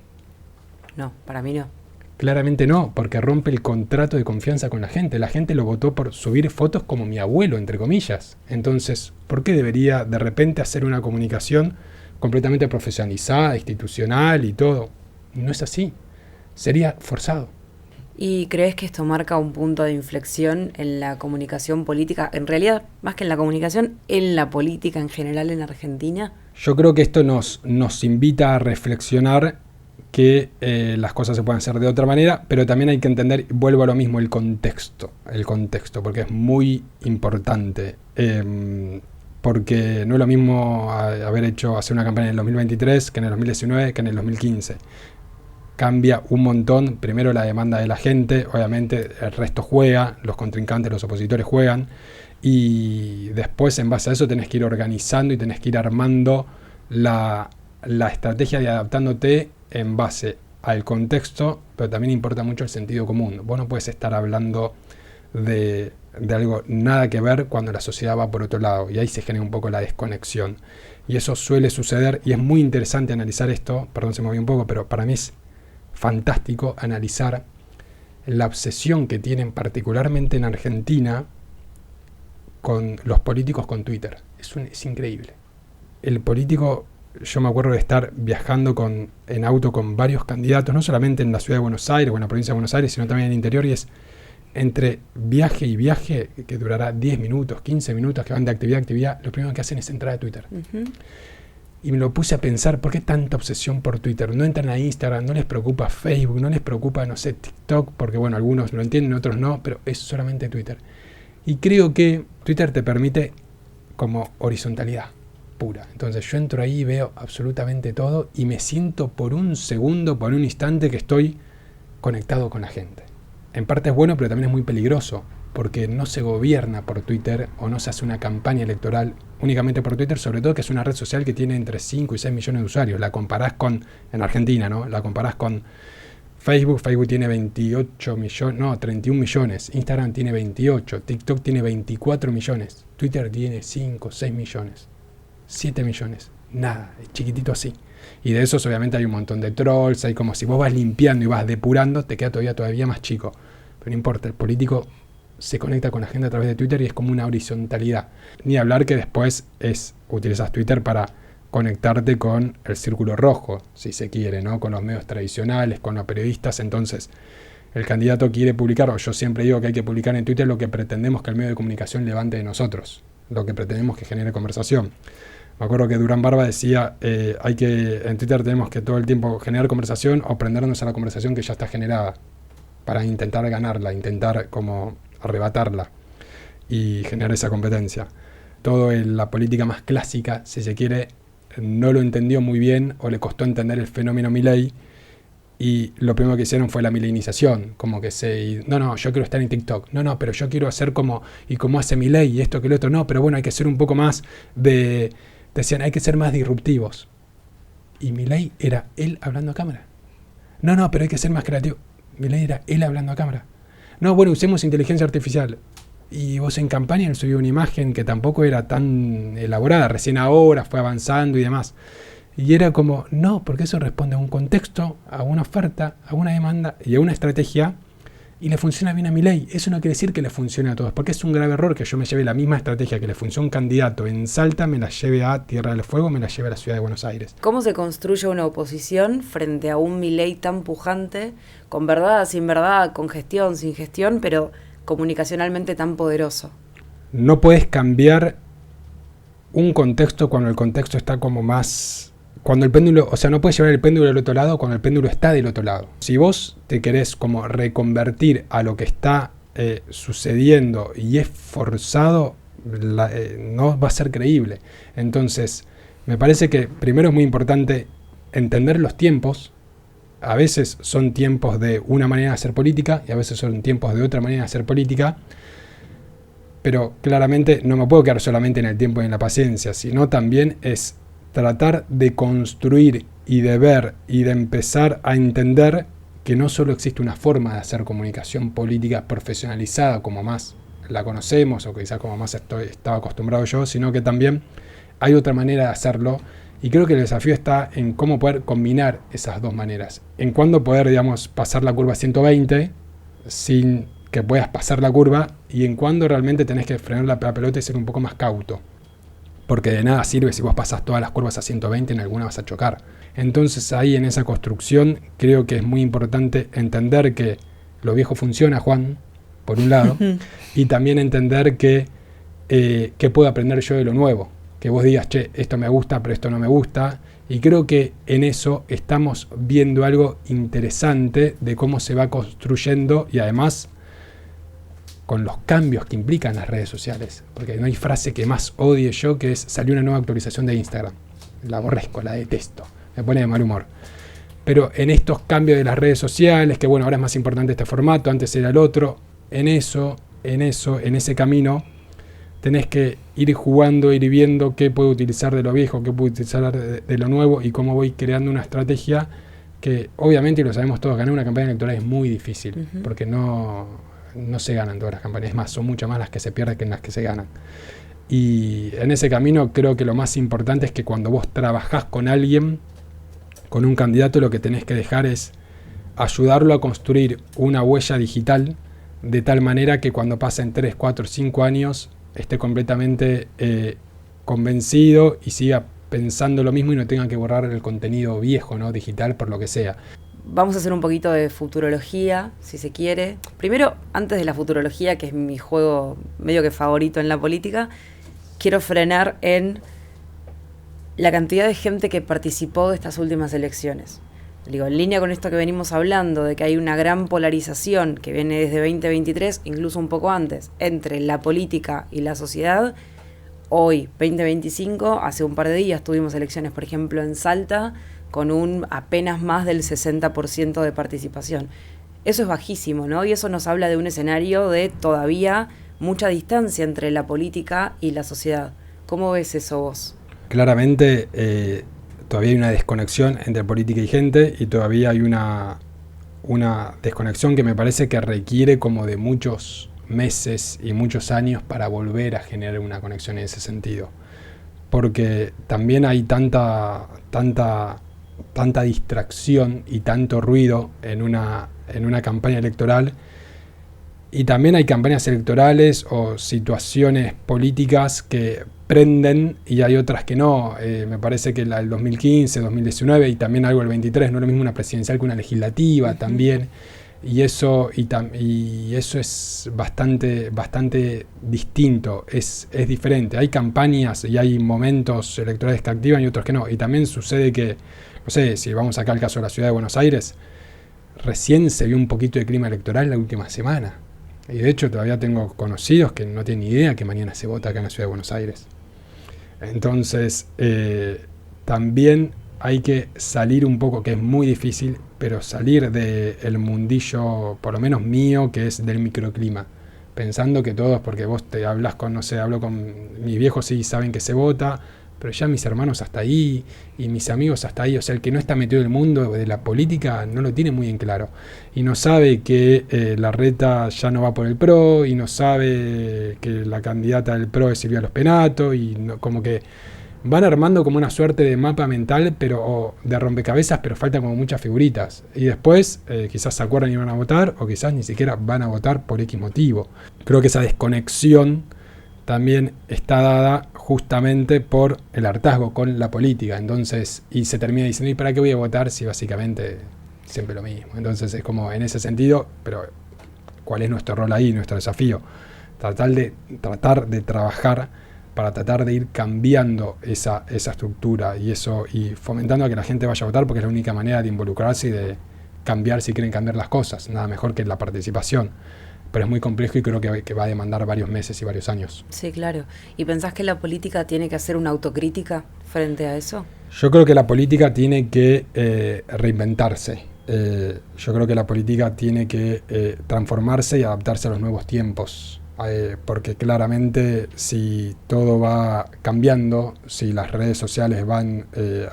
Speaker 1: No, para mí no.
Speaker 2: Claramente no, porque rompe el contrato de confianza con la gente. La gente lo votó por subir fotos como mi abuelo, entre comillas. Entonces, ¿por qué debería de repente hacer una comunicación completamente profesionalizada, institucional y todo? No es así. Sería forzado.
Speaker 1: ¿Y crees que esto marca un punto de inflexión en la comunicación política? En realidad, más que en la comunicación, en la política en general en Argentina.
Speaker 2: Yo creo que esto nos invita a reflexionar que las cosas se pueden hacer de otra manera, pero también hay que entender, vuelvo a lo mismo, el contexto, porque es muy importante. Porque no es lo mismo hacer una campaña en el 2023 que en el 2019 que en el 2015. Cambia un montón, primero la demanda de la gente, obviamente el resto juega, los contrincantes, los opositores juegan, y después en base a eso tenés que ir organizando y tenés que ir armando la estrategia y adaptándote en base al contexto, pero también importa mucho el sentido común. Vos no puedes estar hablando de algo nada que ver cuando la sociedad va por otro lado, y ahí se genera un poco la desconexión, y eso suele suceder, y es muy interesante analizar esto. Perdón, se me movió un poco, pero para mí es fantástico analizar la obsesión que tienen particularmente en Argentina con los políticos con Twitter. Es increíble. el político, yo me acuerdo de estar viajando en auto con varios candidatos, no solamente en la ciudad de Buenos Aires o en la provincia de Buenos Aires, sino también en el interior, y es entre viaje y viaje, que durará 10 minutos, 15 minutos, que van de actividad a actividad, lo primero que hacen es entrar a Twitter. Y me lo puse a pensar, ¿por qué tanta obsesión por Twitter? No entran a Instagram, no les preocupa Facebook, no les preocupa, no sé, TikTok, porque bueno, algunos lo entienden, otros no, pero es solamente Twitter. Y creo que Twitter te permite como horizontalidad pura. Entonces yo entro ahí y veo absolutamente todo y me siento por un segundo, por un instante que estoy conectado con la gente. En parte es bueno, pero también es muy peligroso, porque no se gobierna por Twitter o no se hace una campaña electoral únicamente por Twitter, sobre todo que es una red social que tiene entre 5 y 6 millones de usuarios. La comparás con, en Argentina, ¿no? La comparás con Facebook tiene 28 millones, no, 31 millones, Instagram tiene 28, TikTok tiene 24 millones, Twitter tiene 5, 6 millones, 7 millones, nada, es chiquitito así. Y de esos obviamente hay un montón de trolls, hay como si vos vas limpiando y vas depurando, te queda todavía más chico. Pero no importa, el político se conecta con la gente a través de Twitter y es como una horizontalidad. Ni hablar que después utilizas Twitter para conectarte con el círculo rojo, si se quiere, ¿no? Con los medios tradicionales, con los periodistas. Entonces, el candidato quiere publicar, o yo siempre digo que hay que publicar en Twitter lo que pretendemos que el medio de comunicación levante de nosotros, lo que pretendemos que genere conversación. Me acuerdo que Durán Barba decía, en Twitter tenemos que todo el tiempo generar conversación o prendernos a la conversación que ya está generada, para intentar ganarla, intentar como arrebatarla y generar esa competencia. Todo en la política más clásica, si se quiere, no lo entendió muy bien o le costó entender el fenómeno Milei, y lo primero que hicieron fue la milenización, como que no, yo quiero estar en TikTok, no, pero yo quiero hacer como hace Milei y esto que lo otro, no, pero bueno, hay que ser un poco más decían, hay que ser más disruptivos. Y Milei era él hablando a cámara. No, pero hay que ser más creativo. Milei era él hablando a cámara. No, bueno, usemos inteligencia artificial. Y vos en campaña él subió una imagen que tampoco era tan elaborada, recién ahora fue avanzando y demás. Y era como, no, porque eso responde a un contexto, a una oferta, a una demanda y a una estrategia, y le funciona bien a Milei. Eso no quiere decir que le funcione a todos, porque es un grave error que yo me lleve la misma estrategia que le funciona a un candidato en Salta, me la lleve a Tierra del Fuego, me la lleve a la ciudad de Buenos Aires.
Speaker 1: ¿Cómo se construye una oposición frente a un Milei tan pujante, con verdad, sin verdad, con gestión, sin gestión, pero comunicacionalmente tan poderoso?
Speaker 2: No puedes cambiar un contexto cuando el contexto está como más... Cuando el péndulo, o sea, no puedes llevar el péndulo del otro lado cuando el péndulo está del otro lado. Si vos te querés como reconvertir a lo que está sucediendo y es forzado, no va a ser creíble. Entonces, me parece que primero es muy importante entender los tiempos. A veces son tiempos de una manera de hacer política y a veces son tiempos de otra manera de hacer política. Pero claramente no me puedo quedar solamente en el tiempo y en la paciencia, sino también es tratar de construir y de ver y de empezar a entender que no solo existe una forma de hacer comunicación política profesionalizada como más la conocemos o quizás como más estaba acostumbrado yo, sino que también hay otra manera de hacerlo, y creo que el desafío está en cómo poder combinar esas dos maneras, en cuándo poder, digamos, pasar la curva 120 sin que puedas pasar la curva, y en cuándo realmente tenés que frenar la pelota y ser un poco más cauto. Porque de nada sirve si vos pasás todas las curvas a 120, en alguna vas a chocar. Entonces ahí en esa construcción creo que es muy importante entender que lo viejo funciona, Juan, por un lado, y también entender que puedo aprender yo de lo nuevo. Que vos digas, che, esto me gusta, pero esto no me gusta. Y creo que en eso estamos viendo algo interesante de cómo se va construyendo, y además con los cambios que implican las redes sociales, porque no hay frase que más odie yo, que es salió una nueva actualización de Instagram. La aborrezco, la detesto, me pone de mal humor. Pero en estos cambios de las redes sociales, que bueno, ahora es más importante este formato, antes era el otro, en ese camino, tenés que ir jugando, ir viendo qué puedo utilizar de lo viejo, qué puedo utilizar de lo nuevo, y cómo voy creando una estrategia que obviamente, y lo sabemos todos, ganar una campaña electoral es muy difícil, porque no se ganan todas las campañas, es más, son muchas más las que se pierden que las que se ganan. Y en ese camino creo que lo más importante es que cuando vos trabajás con alguien, con un candidato, lo que tenés que dejar es ayudarlo a construir una huella digital de tal manera que cuando pasen 3, 4, 5 años esté completamente convencido y siga pensando lo mismo y no tengan que borrar el contenido viejo, ¿no? Digital, por lo que sea.
Speaker 1: Vamos a hacer un poquito de futurología, si se quiere. Primero, antes de la futurología, que es mi juego medio que favorito en la política, quiero frenar en la cantidad de gente que participó de estas últimas elecciones. Digo, en línea con esto que venimos hablando, de que hay una gran polarización que viene desde 2023, incluso un poco antes, entre la política y la sociedad. Hoy, 2025, hace un par de días tuvimos elecciones, por ejemplo, en Salta, con un apenas más del 60% de participación. Eso es bajísimo, ¿no? Y eso nos habla de un escenario de todavía mucha distancia entre la política y la sociedad. ¿Cómo ves eso vos?
Speaker 2: Claramente todavía hay una desconexión entre política y gente, y todavía hay una desconexión que me parece que requiere como de muchos meses y muchos años para volver a generar una conexión en ese sentido. Porque también hay tanta distracción y tanto ruido en una campaña electoral, y también hay campañas electorales o situaciones políticas que prenden y hay otras que no. Me parece que la del 2015, 2019 y también algo del 23, no es lo mismo una presidencial que una legislativa también, y eso es bastante distinto, es diferente. Hay campañas y hay momentos electorales que activan y otros que no, y también sucede que, no sé, si vamos acá al caso de la ciudad de Buenos Aires, recién se vio un poquito de clima electoral la última semana. Y de hecho todavía tengo conocidos que no tienen ni idea que mañana se vota acá en la ciudad de Buenos Aires. Entonces, también hay que salir un poco, que es muy difícil, pero salir del mundillo, por lo menos mío, que es del microclima. Pensando que todos, porque vos te hablas con, no sé, hablo con mis viejos, sí saben que se vota, pero ya mis hermanos hasta ahí y mis amigos hasta ahí. O sea, el que no está metido en el mundo de la política no lo tiene muy en claro. Y no sabe que Larreta ya no va por el PRO, y no sabe que la candidata del PRO es Silvia Los Penato, y no, como que van armando como una suerte de mapa mental, pero de rompecabezas, pero faltan como muchas figuritas. Y después quizás se acuerdan y van a votar, o quizás ni siquiera van a votar por X motivo. Creo que esa desconexión también está dada justamente por el hartazgo con la política. Entonces, y se termina diciendo, ¿y para qué voy a votar si básicamente siempre lo mismo? Entonces es como en ese sentido, pero ¿cuál es nuestro rol ahí, nuestro desafío? Tratar de trabajar para tratar de ir cambiando esa estructura y fomentando a que la gente vaya a votar, porque es la única manera de involucrarse y de cambiar si quieren cambiar las cosas. Nada mejor que la participación. Pero es muy complejo y creo que va a demandar varios meses y varios años.
Speaker 1: Sí, claro. ¿Y pensás que la política tiene que hacer una autocrítica frente a eso?
Speaker 2: Yo creo que la política tiene que reinventarse. Yo creo que la política tiene que transformarse y adaptarse a los nuevos tiempos. Porque claramente si todo va cambiando, si las redes sociales van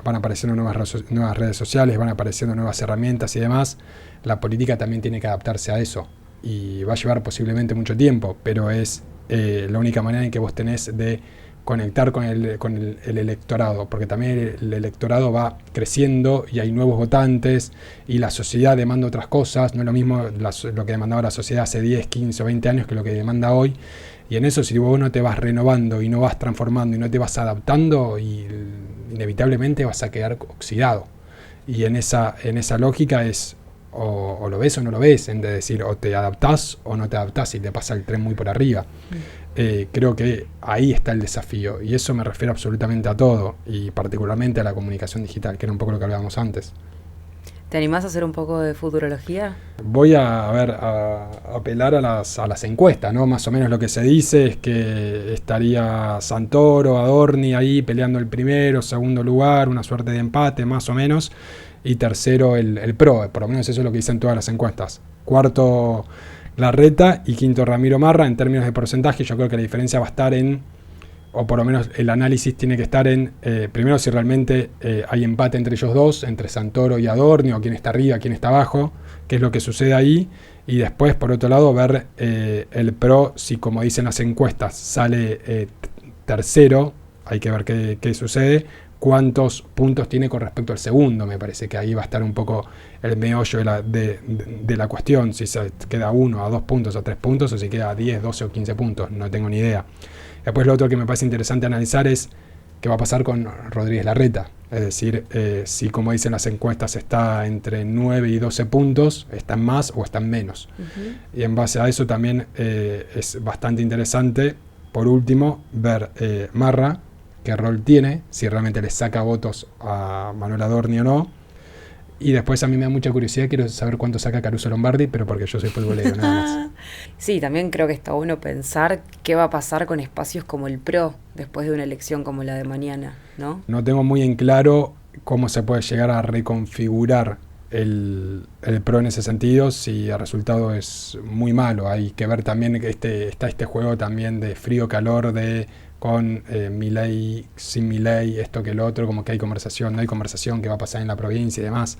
Speaker 2: apareciendo nuevas redes sociales, van apareciendo nuevas herramientas y demás, la política también tiene que adaptarse a eso. Y va a llevar posiblemente mucho tiempo, pero es la única manera en que vos tenés de conectar con el electorado, porque también el electorado va creciendo y hay nuevos votantes y la sociedad demanda otras cosas. No es lo mismo lo que demandaba la sociedad hace 10, 15 o 20 años que lo que demanda hoy, y en eso si vos no te vas renovando y no vas transformando y no te vas adaptando, inevitablemente vas a quedar oxidado. Y en esa lógica es o lo ves o no lo ves, en de decir o te adaptás o no te adaptás y te pasa el tren muy por arriba. Creo que ahí está el desafío, y eso me refiero absolutamente a todo, y particularmente a la comunicación digital, que era un poco lo que hablábamos antes.
Speaker 1: ¿Te animás a hacer un poco de futurología?
Speaker 2: Voy a apelar a las encuestas, ¿no? Más o menos lo que se dice es que estaría Santoro, Adorni ahí peleando el primero, segundo lugar, una suerte de empate más o menos, y tercero el PRO, por lo menos eso es lo que dicen todas las encuestas. Cuarto Larreta y quinto Ramiro Marra. En términos de porcentaje, yo creo que la diferencia va a estar o por lo menos el análisis tiene que estar primero si realmente hay empate entre ellos dos, entre Santoro y Adorni, o quién está arriba, quién está abajo, qué es lo que sucede ahí, y después, por otro lado, ver el PRO, si como dicen las encuestas, sale tercero, hay que ver qué sucede, cuántos puntos tiene con respecto al segundo. Me parece que ahí va a estar un poco el meollo de la cuestión, si se queda a 1, a 2 puntos, a 3 puntos, o si queda a 10, 12 o 15 puntos, no tengo ni idea. Después lo otro que me parece interesante analizar es qué va a pasar con Rodríguez Larreta. Es decir, si como dicen las encuestas está entre 9 y 12 puntos, está en más o está en menos. Y en base a eso también es bastante interesante, por último, ver Marra, qué rol tiene, si realmente le saca votos a Manuel Adorni o no. Y después a mí me da mucha curiosidad, quiero saber cuánto saca Caruso Lombardi, pero porque yo soy futbolero, nada más.
Speaker 1: Sí, también creo que está bueno pensar qué va a pasar con espacios como el PRO después de una elección como la de mañana, ¿no?
Speaker 2: No tengo muy en claro cómo se puede llegar a reconfigurar el PRO en ese sentido si el resultado es muy malo. Hay que ver también que está este juego también de frío-calor, de con Milei, sin Milei, esto que lo otro, como que hay conversación, no hay conversación, qué va a pasar en la provincia y demás,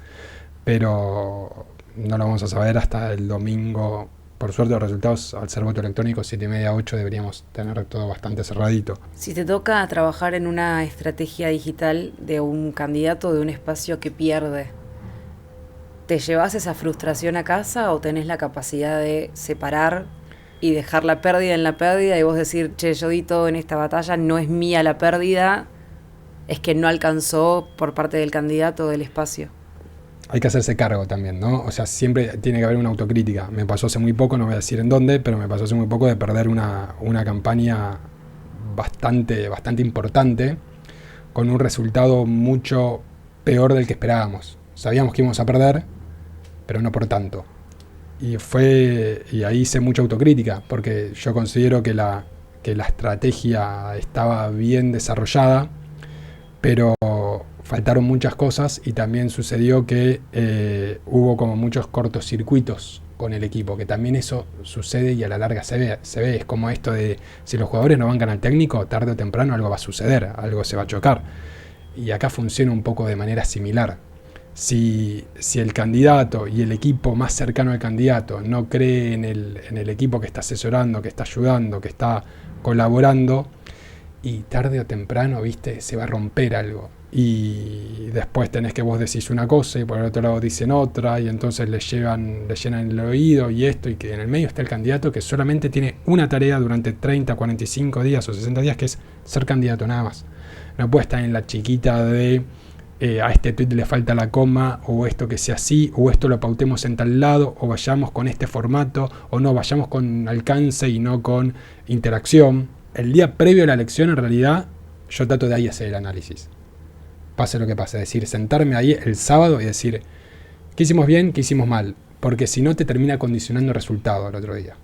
Speaker 2: pero no lo vamos a saber hasta el domingo. Por suerte los resultados, al ser voto electrónico, 7:30, 8, deberíamos tener todo bastante cerradito.
Speaker 1: Si te toca trabajar en una estrategia digital de un candidato de un espacio que pierde, ¿te llevas esa frustración a casa o tenés la capacidad de separar y dejar la pérdida en la pérdida y vos decir, che, yo di todo en esta batalla, no es mía la pérdida, es que no alcanzó por parte del candidato del espacio?
Speaker 2: Hay que hacerse cargo también, ¿no? O sea, siempre tiene que haber una autocrítica. Me pasó hace muy poco, no voy a decir en dónde, pero me pasó hace muy poco de perder una campaña bastante importante, con un resultado mucho peor del que esperábamos. Sabíamos que íbamos a perder, pero no por tanto. Y ahí hice mucha autocrítica, porque yo considero que la estrategia estaba bien desarrollada, pero faltaron muchas cosas y también sucedió que hubo como muchos cortocircuitos con el equipo, que también eso sucede y a la larga se ve. Es como esto de si los jugadores no bancan al técnico, tarde o temprano algo va a suceder, algo se va a chocar. Y acá funciona un poco de manera similar. Si el candidato y el equipo más cercano al candidato no cree en el equipo que está asesorando, que está ayudando, que está colaborando, y tarde o temprano, viste, se va a romper algo. Y después tenés que vos decís una cosa y por el otro lado dicen otra, y entonces le llenan el oído y esto, y que en el medio está el candidato que solamente tiene una tarea durante 30, 45 días o 60 días, que es ser candidato, nada más. No puede estar en la chiquita de a este tweet le falta la coma, o esto que sea así, o esto lo pautemos en tal lado, o vayamos con este formato, o no, vayamos con alcance y no con interacción. El día previo a la elección, en realidad, yo trato de ahí hacer el análisis. Pase lo que pase, es decir, sentarme ahí el sábado y decir, ¿qué hicimos bien, qué hicimos mal? Porque si no te termina condicionando el resultado al otro día.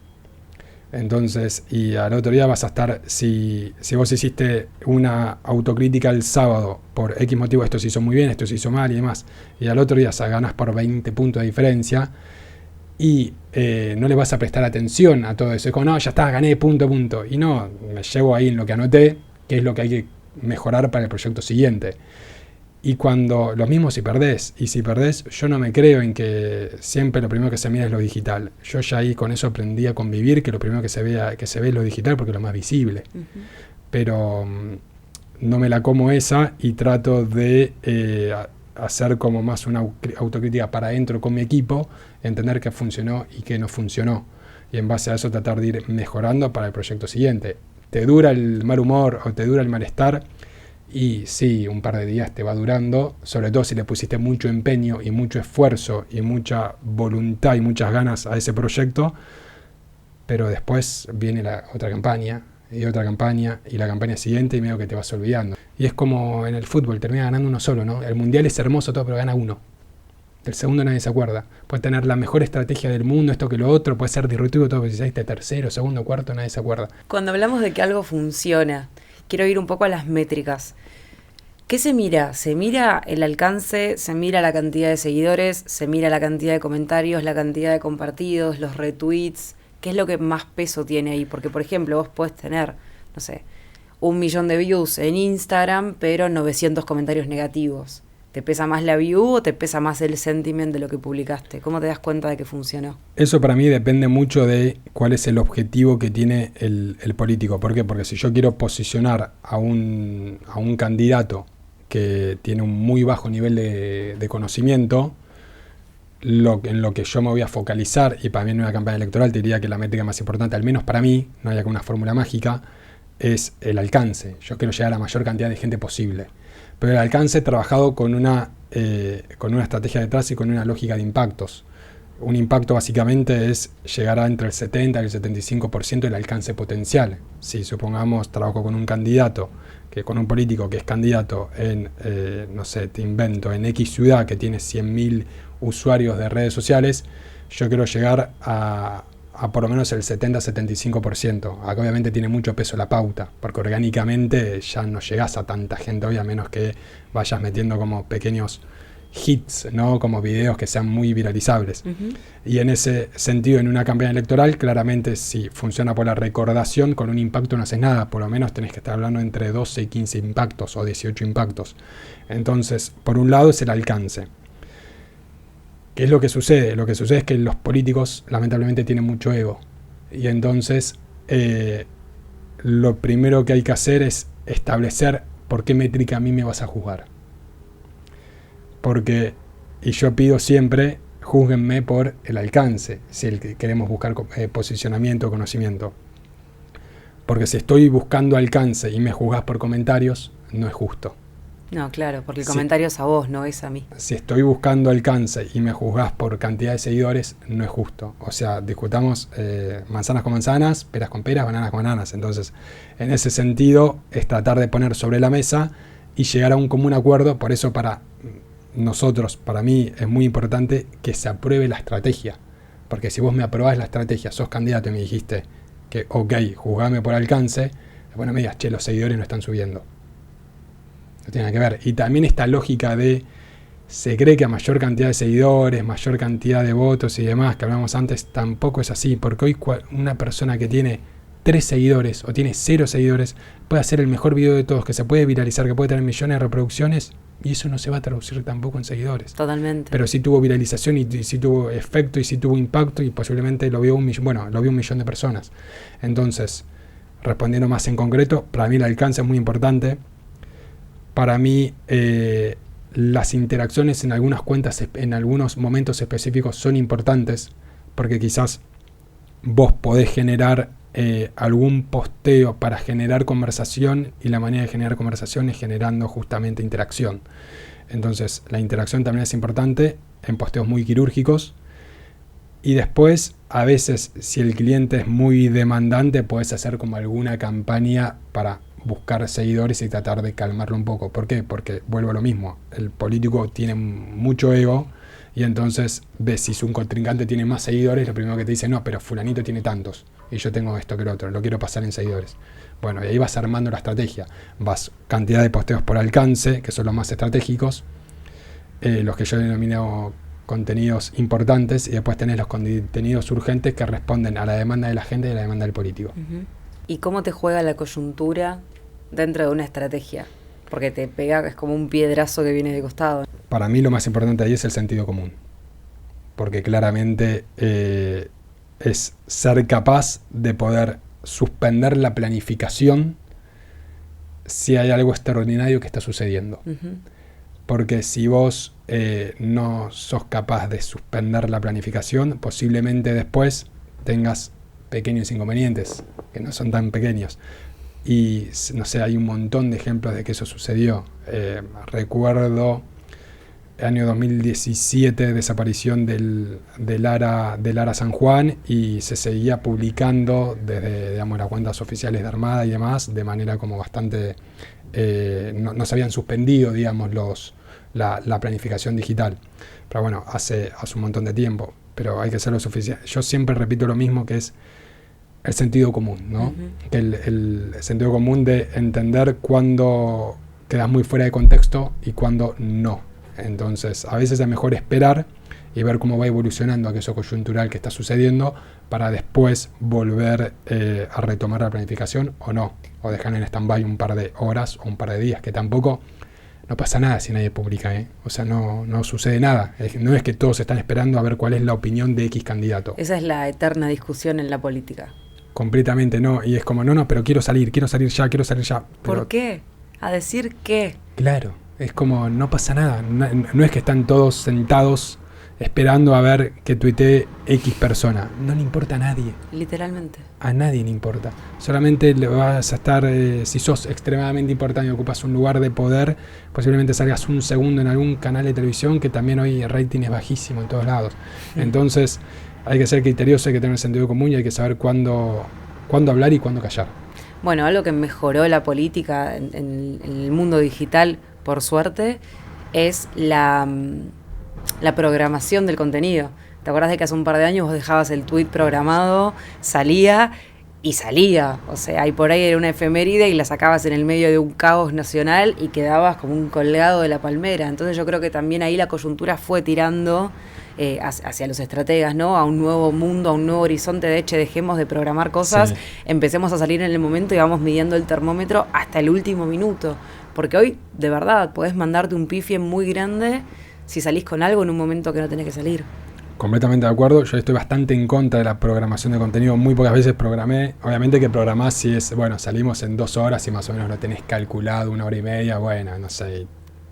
Speaker 2: Entonces, y al otro día vas a estar, si vos hiciste una autocrítica el sábado por X motivo, esto se hizo muy bien, esto se hizo mal y demás, y al otro día ganás por 20 puntos de diferencia, y no le vas a prestar atención a todo eso. Es como, no, ya está, gané, punto. Y no, me llevo ahí en lo que anoté, que es lo que hay que mejorar para el proyecto siguiente. Y cuando, lo mismo si perdés, y si perdés, yo no me creo en que siempre lo primero que se mira es lo digital. Yo ya ahí con eso aprendí a convivir, que lo primero que se ve es lo digital porque es lo más visible. Pero no me la como esa y trato de hacer como más una autocrítica para adentro con mi equipo, entender qué funcionó y qué no funcionó. Y en base a eso tratar de ir mejorando para el proyecto siguiente. Te dura el mal humor o te dura el malestar, y sí, un par de días te va durando, sobre todo si le pusiste mucho empeño y mucho esfuerzo y mucha voluntad y muchas ganas a ese proyecto, pero después viene la otra campaña y otra campaña y la campaña siguiente y medio que te vas olvidando. Y es como en el fútbol, termina ganando uno solo, ¿no? El mundial es hermoso todo, pero gana uno. Del segundo nadie se acuerda. Puede tener la mejor estrategia del mundo, esto que lo otro, puede ser disruptivo todo, pero si saliste tercero, segundo, cuarto, nadie se acuerda.
Speaker 1: Cuando hablamos de que algo funciona, quiero ir un poco a las métricas. ¿Qué se mira? Se mira el alcance, se mira la cantidad de seguidores, se mira la cantidad de comentarios, la cantidad de compartidos, los retweets. ¿Qué es lo que más peso tiene ahí? Porque, por ejemplo, vos podés tener, no sé, 1 millón de views en Instagram, pero 900 comentarios negativos. ¿Te pesa más la view o te pesa más el sentiment de lo que publicaste? ¿Cómo te das cuenta de que funcionó?
Speaker 2: Eso para mí depende mucho de cuál es el objetivo que tiene el político. ¿Por qué? Porque si yo quiero posicionar a un candidato que tiene un muy bajo nivel de conocimiento, en lo que yo me voy a focalizar, y para mí en una campaña electoral te diría que la métrica más importante, al menos para mí, no hay alguna fórmula mágica, es el alcance. Yo quiero llegar a la mayor cantidad de gente posible. Pero el alcance trabajado con una estrategia detrás y con una lógica de impactos. Un impacto básicamente es llegar a entre el 70 y el 75% del alcance potencial. Si supongamos trabajo con un candidato, con un político que es candidato en, no sé, te invento, en X ciudad que tiene 100.000 usuarios de redes sociales, yo quiero llegar a por lo menos el 70-75%. Acá obviamente tiene mucho peso la pauta, porque orgánicamente ya no llegás a tanta gente hoy, a menos que vayas metiendo como pequeños hits, ¿no? Como videos que sean muy viralizables. Y en ese sentido, en una campaña electoral, claramente si funciona por la recordación, con un impacto no haces nada. Por lo menos tenés que estar hablando entre 12 y 15 impactos o 18 impactos. Entonces, por un lado es el alcance. ¿Qué es lo que sucede? Lo que sucede es que los políticos lamentablemente tienen mucho ego. Y entonces lo primero que hay que hacer es establecer por qué métrica a mí me vas a juzgar. Porque, y yo pido siempre, júzguenme por el alcance, si queremos buscar posicionamiento o conocimiento. Porque si estoy buscando alcance y me juzgás por comentarios, no es justo.
Speaker 1: No, claro, porque el comentario es a vos, no es a mí.
Speaker 2: Si estoy buscando alcance y me juzgás por cantidad de seguidores, no es justo. O sea, discutamos manzanas con manzanas, peras con peras, bananas con bananas. Entonces, en ese sentido, es tratar de poner sobre la mesa y llegar a un común acuerdo. Por eso para nosotros, para mí, es muy importante que se apruebe la estrategia. Porque si vos me aprobás la estrategia, sos candidato y me dijiste que, ok, juzgame por alcance, bueno, me digas, che, los seguidores no están subiendo. No tiene nada que ver. Y también esta lógica de, se cree que a mayor cantidad de seguidores, mayor cantidad de votos y demás, que hablamos antes, tampoco es así. Porque hoy una persona que tiene 3 seguidores o tiene 0 seguidores puede hacer el mejor video de todos, que se puede viralizar, que puede tener millones de reproducciones, y eso no se va a traducir tampoco en seguidores.
Speaker 1: Totalmente.
Speaker 2: Pero sí tuvo viralización y sí tuvo efecto y sí tuvo impacto, y posiblemente lo vio un millón de personas. Entonces, respondiendo más en concreto, para mí el alcance es muy importante. Para mí, las interacciones en algunas cuentas, en algunos momentos específicos, son importantes, porque quizás vos podés generar algún posteo para generar conversación, y la manera de generar conversación es generando justamente interacción. Entonces, la interacción también es importante en posteos muy quirúrgicos. Y después, a veces, si el cliente es muy demandante, podés hacer como alguna campaña para buscar seguidores y tratar de calmarlo un poco. ¿Por qué? Porque vuelvo a lo mismo. El político tiene mucho ego, y entonces ves si un contrincante tiene más seguidores, lo primero que te dice, no, pero fulanito tiene tantos y yo tengo esto que el otro, lo quiero pasar en seguidores. Bueno, y ahí vas armando la estrategia. Vas cantidad de posteos por alcance, que son los más estratégicos, los que yo denomino contenidos importantes, y después tenés los contenidos urgentes que responden a la demanda de la gente y a la demanda del político.
Speaker 1: ¿Y cómo te juega la coyuntura dentro de una estrategia? Porque te pega, es como un piedrazo que viene de costado.
Speaker 2: Para mí lo más importante ahí es el sentido común. Porque claramente es ser capaz de poder suspender la planificación si hay algo extraordinario que está sucediendo. Porque si vos no sos capaz de suspender la planificación, posiblemente después tengas pequeños inconvenientes, que no son tan pequeños. Y no sé, hay un montón de ejemplos de que eso sucedió. Recuerdo año 2017, desaparición del ARA San Juan, y se seguía publicando desde, digamos, las cuentas oficiales de Armada y demás, de manera como bastante... no se habían suspendido, digamos, la planificación digital. Pero bueno, hace un montón de tiempo. Pero hay que hacerlo suficiente. Yo siempre repito lo mismo, que es el sentido común, ¿no? El sentido común de entender cuándo quedas muy fuera de contexto y cuándo no. Entonces, a veces es mejor esperar y ver cómo va evolucionando aquello coyuntural que está sucediendo, para después volver a retomar la planificación o no, o dejar en stand-by un par de horas o un par de días, que tampoco no pasa nada si nadie publica, o sea, no sucede nada. No es que todos están esperando a ver cuál es la opinión de X candidato.
Speaker 1: Esa es la eterna discusión en la política.
Speaker 2: Completamente no, y es como, no, pero quiero salir ya. Pero,
Speaker 1: ¿por qué? ¿A decir qué?
Speaker 2: Claro, es como, no pasa nada, no es que están todos sentados esperando a ver que tuitee X persona. No le importa a nadie.
Speaker 1: Literalmente.
Speaker 2: A nadie le importa. Solamente le vas a estar, si sos extremadamente importante y ocupas un lugar de poder, posiblemente salgas un segundo en algún canal de televisión, que también hoy el rating es bajísimo en todos lados. Entonces hay que ser criterioso, hay que tener sentido común y hay que saber cuándo hablar y cuándo callar.
Speaker 1: Bueno, algo que mejoró la política en el mundo digital, por suerte, es la programación del contenido. ¿Te acuerdas de que hace un par de años vos dejabas el tweet programado, salía? O sea, y por ahí era una efeméride y la sacabas en el medio de un caos nacional y quedabas como un colgado de la palmera. Entonces yo creo que también ahí la coyuntura fue tirando hacia los estrategas, ¿no? A un nuevo mundo, a un nuevo horizonte. De hecho, dejemos de programar cosas, empecemos a salir en el momento y vamos midiendo el termómetro hasta el último minuto. Porque hoy, de verdad, podés mandarte un pifie muy grande si salís con algo en un momento que no tenés que salir.
Speaker 2: Completamente de acuerdo. Yo estoy bastante en contra de la programación de contenido. Muy pocas veces programé. Obviamente que programás si es, bueno, salimos en 2 horas y más o menos lo tenés calculado 1 hora y media. Bueno, no sé,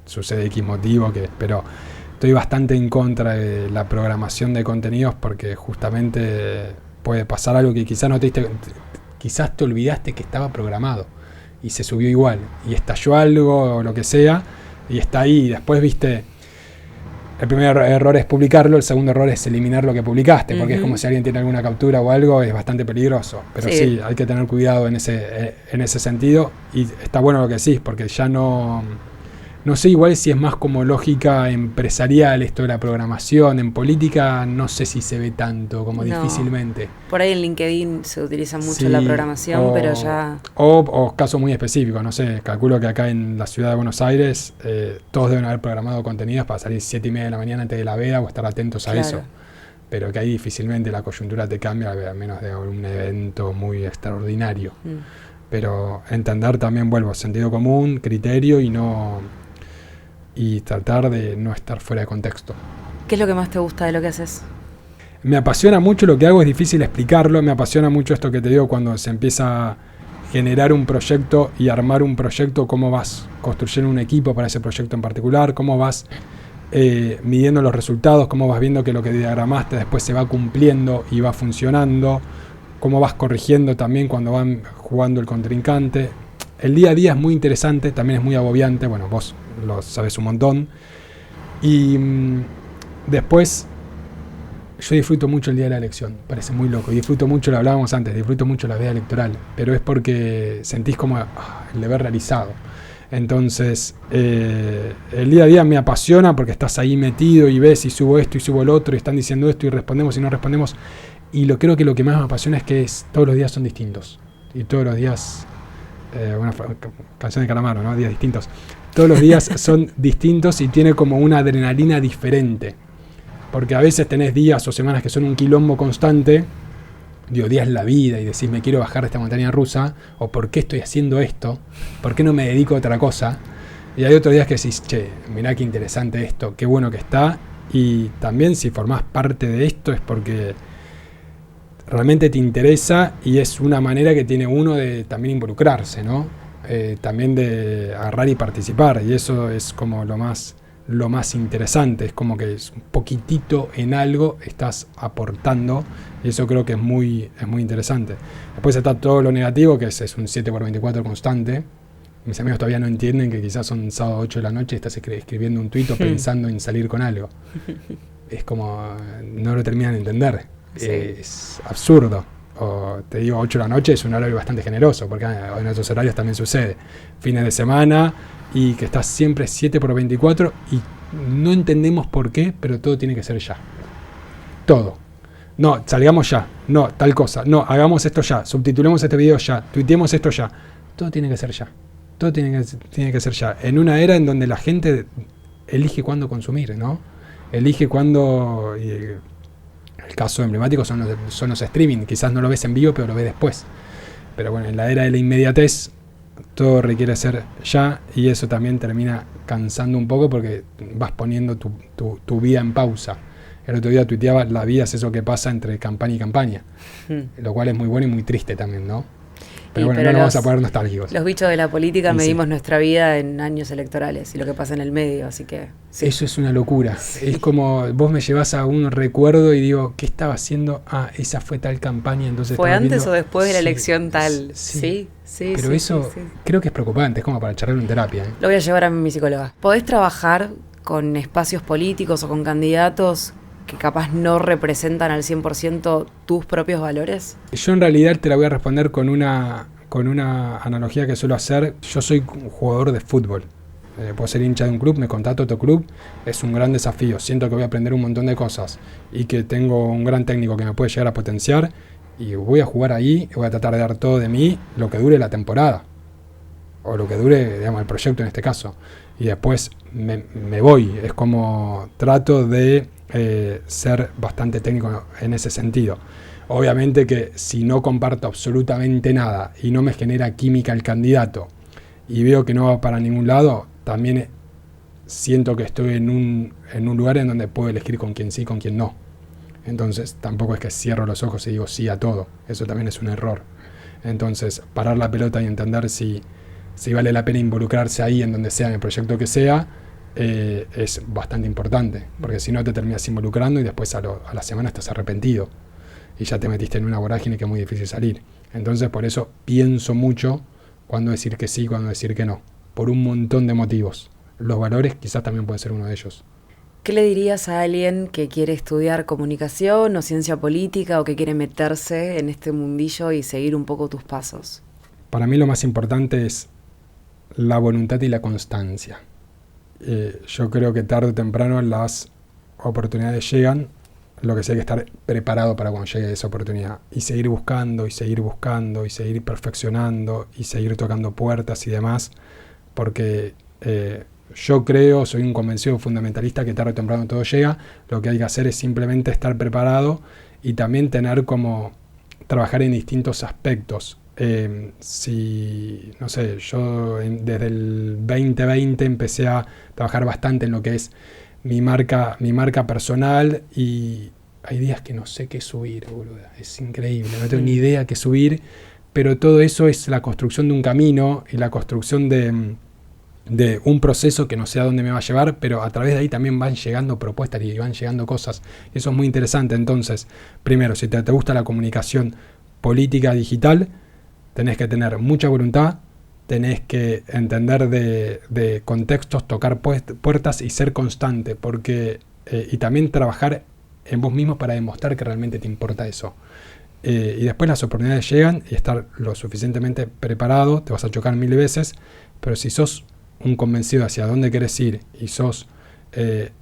Speaker 2: sucede X motivo, pero estoy bastante en contra de la programación de contenidos porque justamente puede pasar algo que quizás quizás te olvidaste que estaba programado y se subió igual y estalló algo o lo que sea y está ahí y después viste. El primer error es publicarlo, el segundo error es eliminar lo que publicaste, porque es como si alguien tiene alguna captura o algo, es bastante peligroso. Pero sí, hay que tener cuidado en ese sentido. Y está bueno lo que decís, porque ya no sé igual si es más como lógica empresarial esto de la programación. En política no sé si se ve tanto, como difícilmente.
Speaker 1: Por ahí en LinkedIn se utiliza mucho la programación, pero ya...
Speaker 2: O casos muy específicos, no sé, calculo que acá en la ciudad de Buenos Aires todos deben haber programado contenidos para salir 7:30 de la mañana antes de la veda o estar atentos a eso. Pero que ahí difícilmente la coyuntura te cambia, a menos de un evento muy extraordinario. Pero entender también, sentido común, criterio y tratar de no estar fuera de contexto.
Speaker 1: ¿Qué es lo que más te gusta de lo que haces?
Speaker 2: Me apasiona mucho lo que hago, es difícil explicarlo. Me apasiona mucho esto que te digo cuando se empieza a generar un proyecto y armar un proyecto, cómo vas construyendo un equipo para ese proyecto en particular, cómo vas midiendo los resultados, cómo vas viendo que lo que diagramaste después se va cumpliendo y va funcionando, cómo vas corrigiendo también cuando van jugando el contrincante. El día a día es muy interesante, también es muy agobiante, vos lo sabes un montón. Y después yo disfruto mucho el día de la elección, parece muy loco, y disfruto mucho, lo hablábamos antes, disfruto mucho la veda electoral, pero es porque sentís como el deber realizado. Entonces el día a día me apasiona porque estás ahí metido y ves y subo esto y subo el otro y están diciendo esto y respondemos y no respondemos, y creo que lo que más me apasiona es que todos los días son distintos y todos los días una canción de Calamaro, ¿no? Días distintos. Todos los días son distintos y tiene como una adrenalina diferente. Porque a veces tenés días o semanas que son un quilombo constante, odias la vida y decís me quiero bajar de esta montaña rusa, o ¿por qué estoy haciendo esto? ¿Por qué no me dedico a otra cosa? Y hay otros días que decís, che, mirá qué interesante esto, qué bueno que está. Y también si formás parte de esto es porque realmente te interesa y es una manera que tiene uno de también involucrarse, ¿no? También de agarrar y participar, y eso es como lo más interesante, es como que es un poquitito en algo estás aportando, y eso creo que es muy interesante. Después está todo lo negativo, que es un 7x24 constante. Mis amigos todavía no entienden que quizás son sábado 8 de la noche y estás escribiendo un tuit o pensando en salir con algo. Es como, no lo terminan de entender. Sí. Es absurdo. O te digo, 8 de la noche es un horario bastante generoso, porque en otros horarios también sucede. Fines de semana y que estás siempre 7x24 y no entendemos por qué, pero todo tiene que ser ya. Todo. No, salgamos ya. No, tal cosa. No, hagamos esto ya. Subtitulemos este video ya. Tuiteemos esto ya. Todo tiene que ser ya. Todo tiene que ser ya. En una era en donde la gente elige cuándo consumir, ¿no? Elige cuándo... El caso emblemático son los streaming. Quizás no lo ves en vivo, pero lo ves después. Pero bueno, en la era de la inmediatez, todo requiere ser ya, y eso también termina cansando un poco porque vas poniendo tu vida en pausa. El otro día tuiteaba, la vida es eso que pasa entre campaña y campaña, lo cual es muy bueno y muy triste también, ¿no? Pero bueno, no nos vamos a poner nostálgicos.
Speaker 1: Los bichos de la política medimos nuestra vida en años electorales y lo que pasa en el medio, así que...
Speaker 2: Sí. Eso es una locura. Sí. Es como vos me llevas a un recuerdo y digo, ¿qué estaba haciendo? Ah, esa fue tal campaña, entonces...
Speaker 1: ¿Fue antes viendo, o después de la elección tal?
Speaker 2: Sí. Pero eso creo que es preocupante, es como para charlarlo en terapia.
Speaker 1: Lo voy a llevar a mi psicóloga. ¿Podés trabajar con espacios políticos o con candidatos que capaz no representan al 100% tus propios valores?
Speaker 2: Yo en realidad te la voy a responder con una analogía que suelo hacer. Yo soy un jugador de fútbol. Puedo ser hincha de un club, me contrato a otro club. Es un gran desafío. Siento que voy a aprender un montón de cosas y que tengo un gran técnico que me puede llegar a potenciar. Y voy a jugar ahí y voy a tratar de dar todo de mí lo que dure la temporada. O lo que dure, digamos, el proyecto en este caso. Y después me voy. Es como trato de ser bastante técnico en ese sentido. Obviamente que si no comparto absolutamente nada y no me genera química el candidato y veo que no va para ningún lado, también siento que estoy en un lugar en donde puedo elegir con quién sí, con quién no. Entonces tampoco es que cierro los ojos y digo sí a todo. Eso también es un error. Entonces parar la pelota y entender si vale la pena involucrarse ahí en donde sea, en el proyecto que sea, es bastante importante, porque si no te terminas involucrando y después a la semana estás arrepentido y ya te metiste en una vorágine que es muy difícil salir. Entonces por eso pienso mucho cuándo decir que sí, cuándo decir que no, por un montón de motivos. Los valores quizás también pueden ser uno de ellos.
Speaker 1: ¿Qué le dirías a alguien que quiere estudiar comunicación o ciencia política o que quiere meterse en este mundillo y seguir un poco tus pasos?
Speaker 2: Para mí lo más importante es la voluntad y la constancia. Yo creo que tarde o temprano las oportunidades llegan, lo que sí hay que estar preparado para cuando llegue esa oportunidad y seguir buscando y seguir buscando y seguir perfeccionando y seguir tocando puertas y demás, porque yo creo, soy un convencido fundamentalista que tarde o temprano todo llega. Lo que hay que hacer es simplemente estar preparado y también tener como trabajar en distintos aspectos. No sé, yo desde el 2020 empecé a trabajar bastante en lo que es mi marca personal y hay días que no sé qué subir, boluda. Es increíble, no tengo ni idea qué subir, pero todo eso es la construcción de un camino y la construcción de un proceso que no sé a dónde me va a llevar, pero a través de ahí también van llegando propuestas y van llegando cosas. Eso es muy interesante. Entonces, primero, si te gusta la comunicación política digital, tenés que tener mucha voluntad, tenés que entender de contextos, tocar puertas y ser constante, porque y también trabajar en vos mismo para demostrar que realmente te importa eso. Y después las oportunidades llegan y estar lo suficientemente preparado, te vas a chocar 1000 veces, pero si sos un convencido hacia dónde querés ir y sos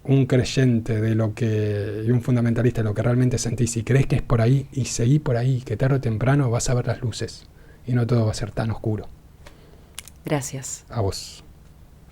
Speaker 2: un creyente y un fundamentalista de lo que realmente sentís y crees que es por ahí y seguí por ahí, que tarde o temprano vas a ver las luces y no todo va a ser tan oscuro.
Speaker 1: Gracias.
Speaker 2: A vos.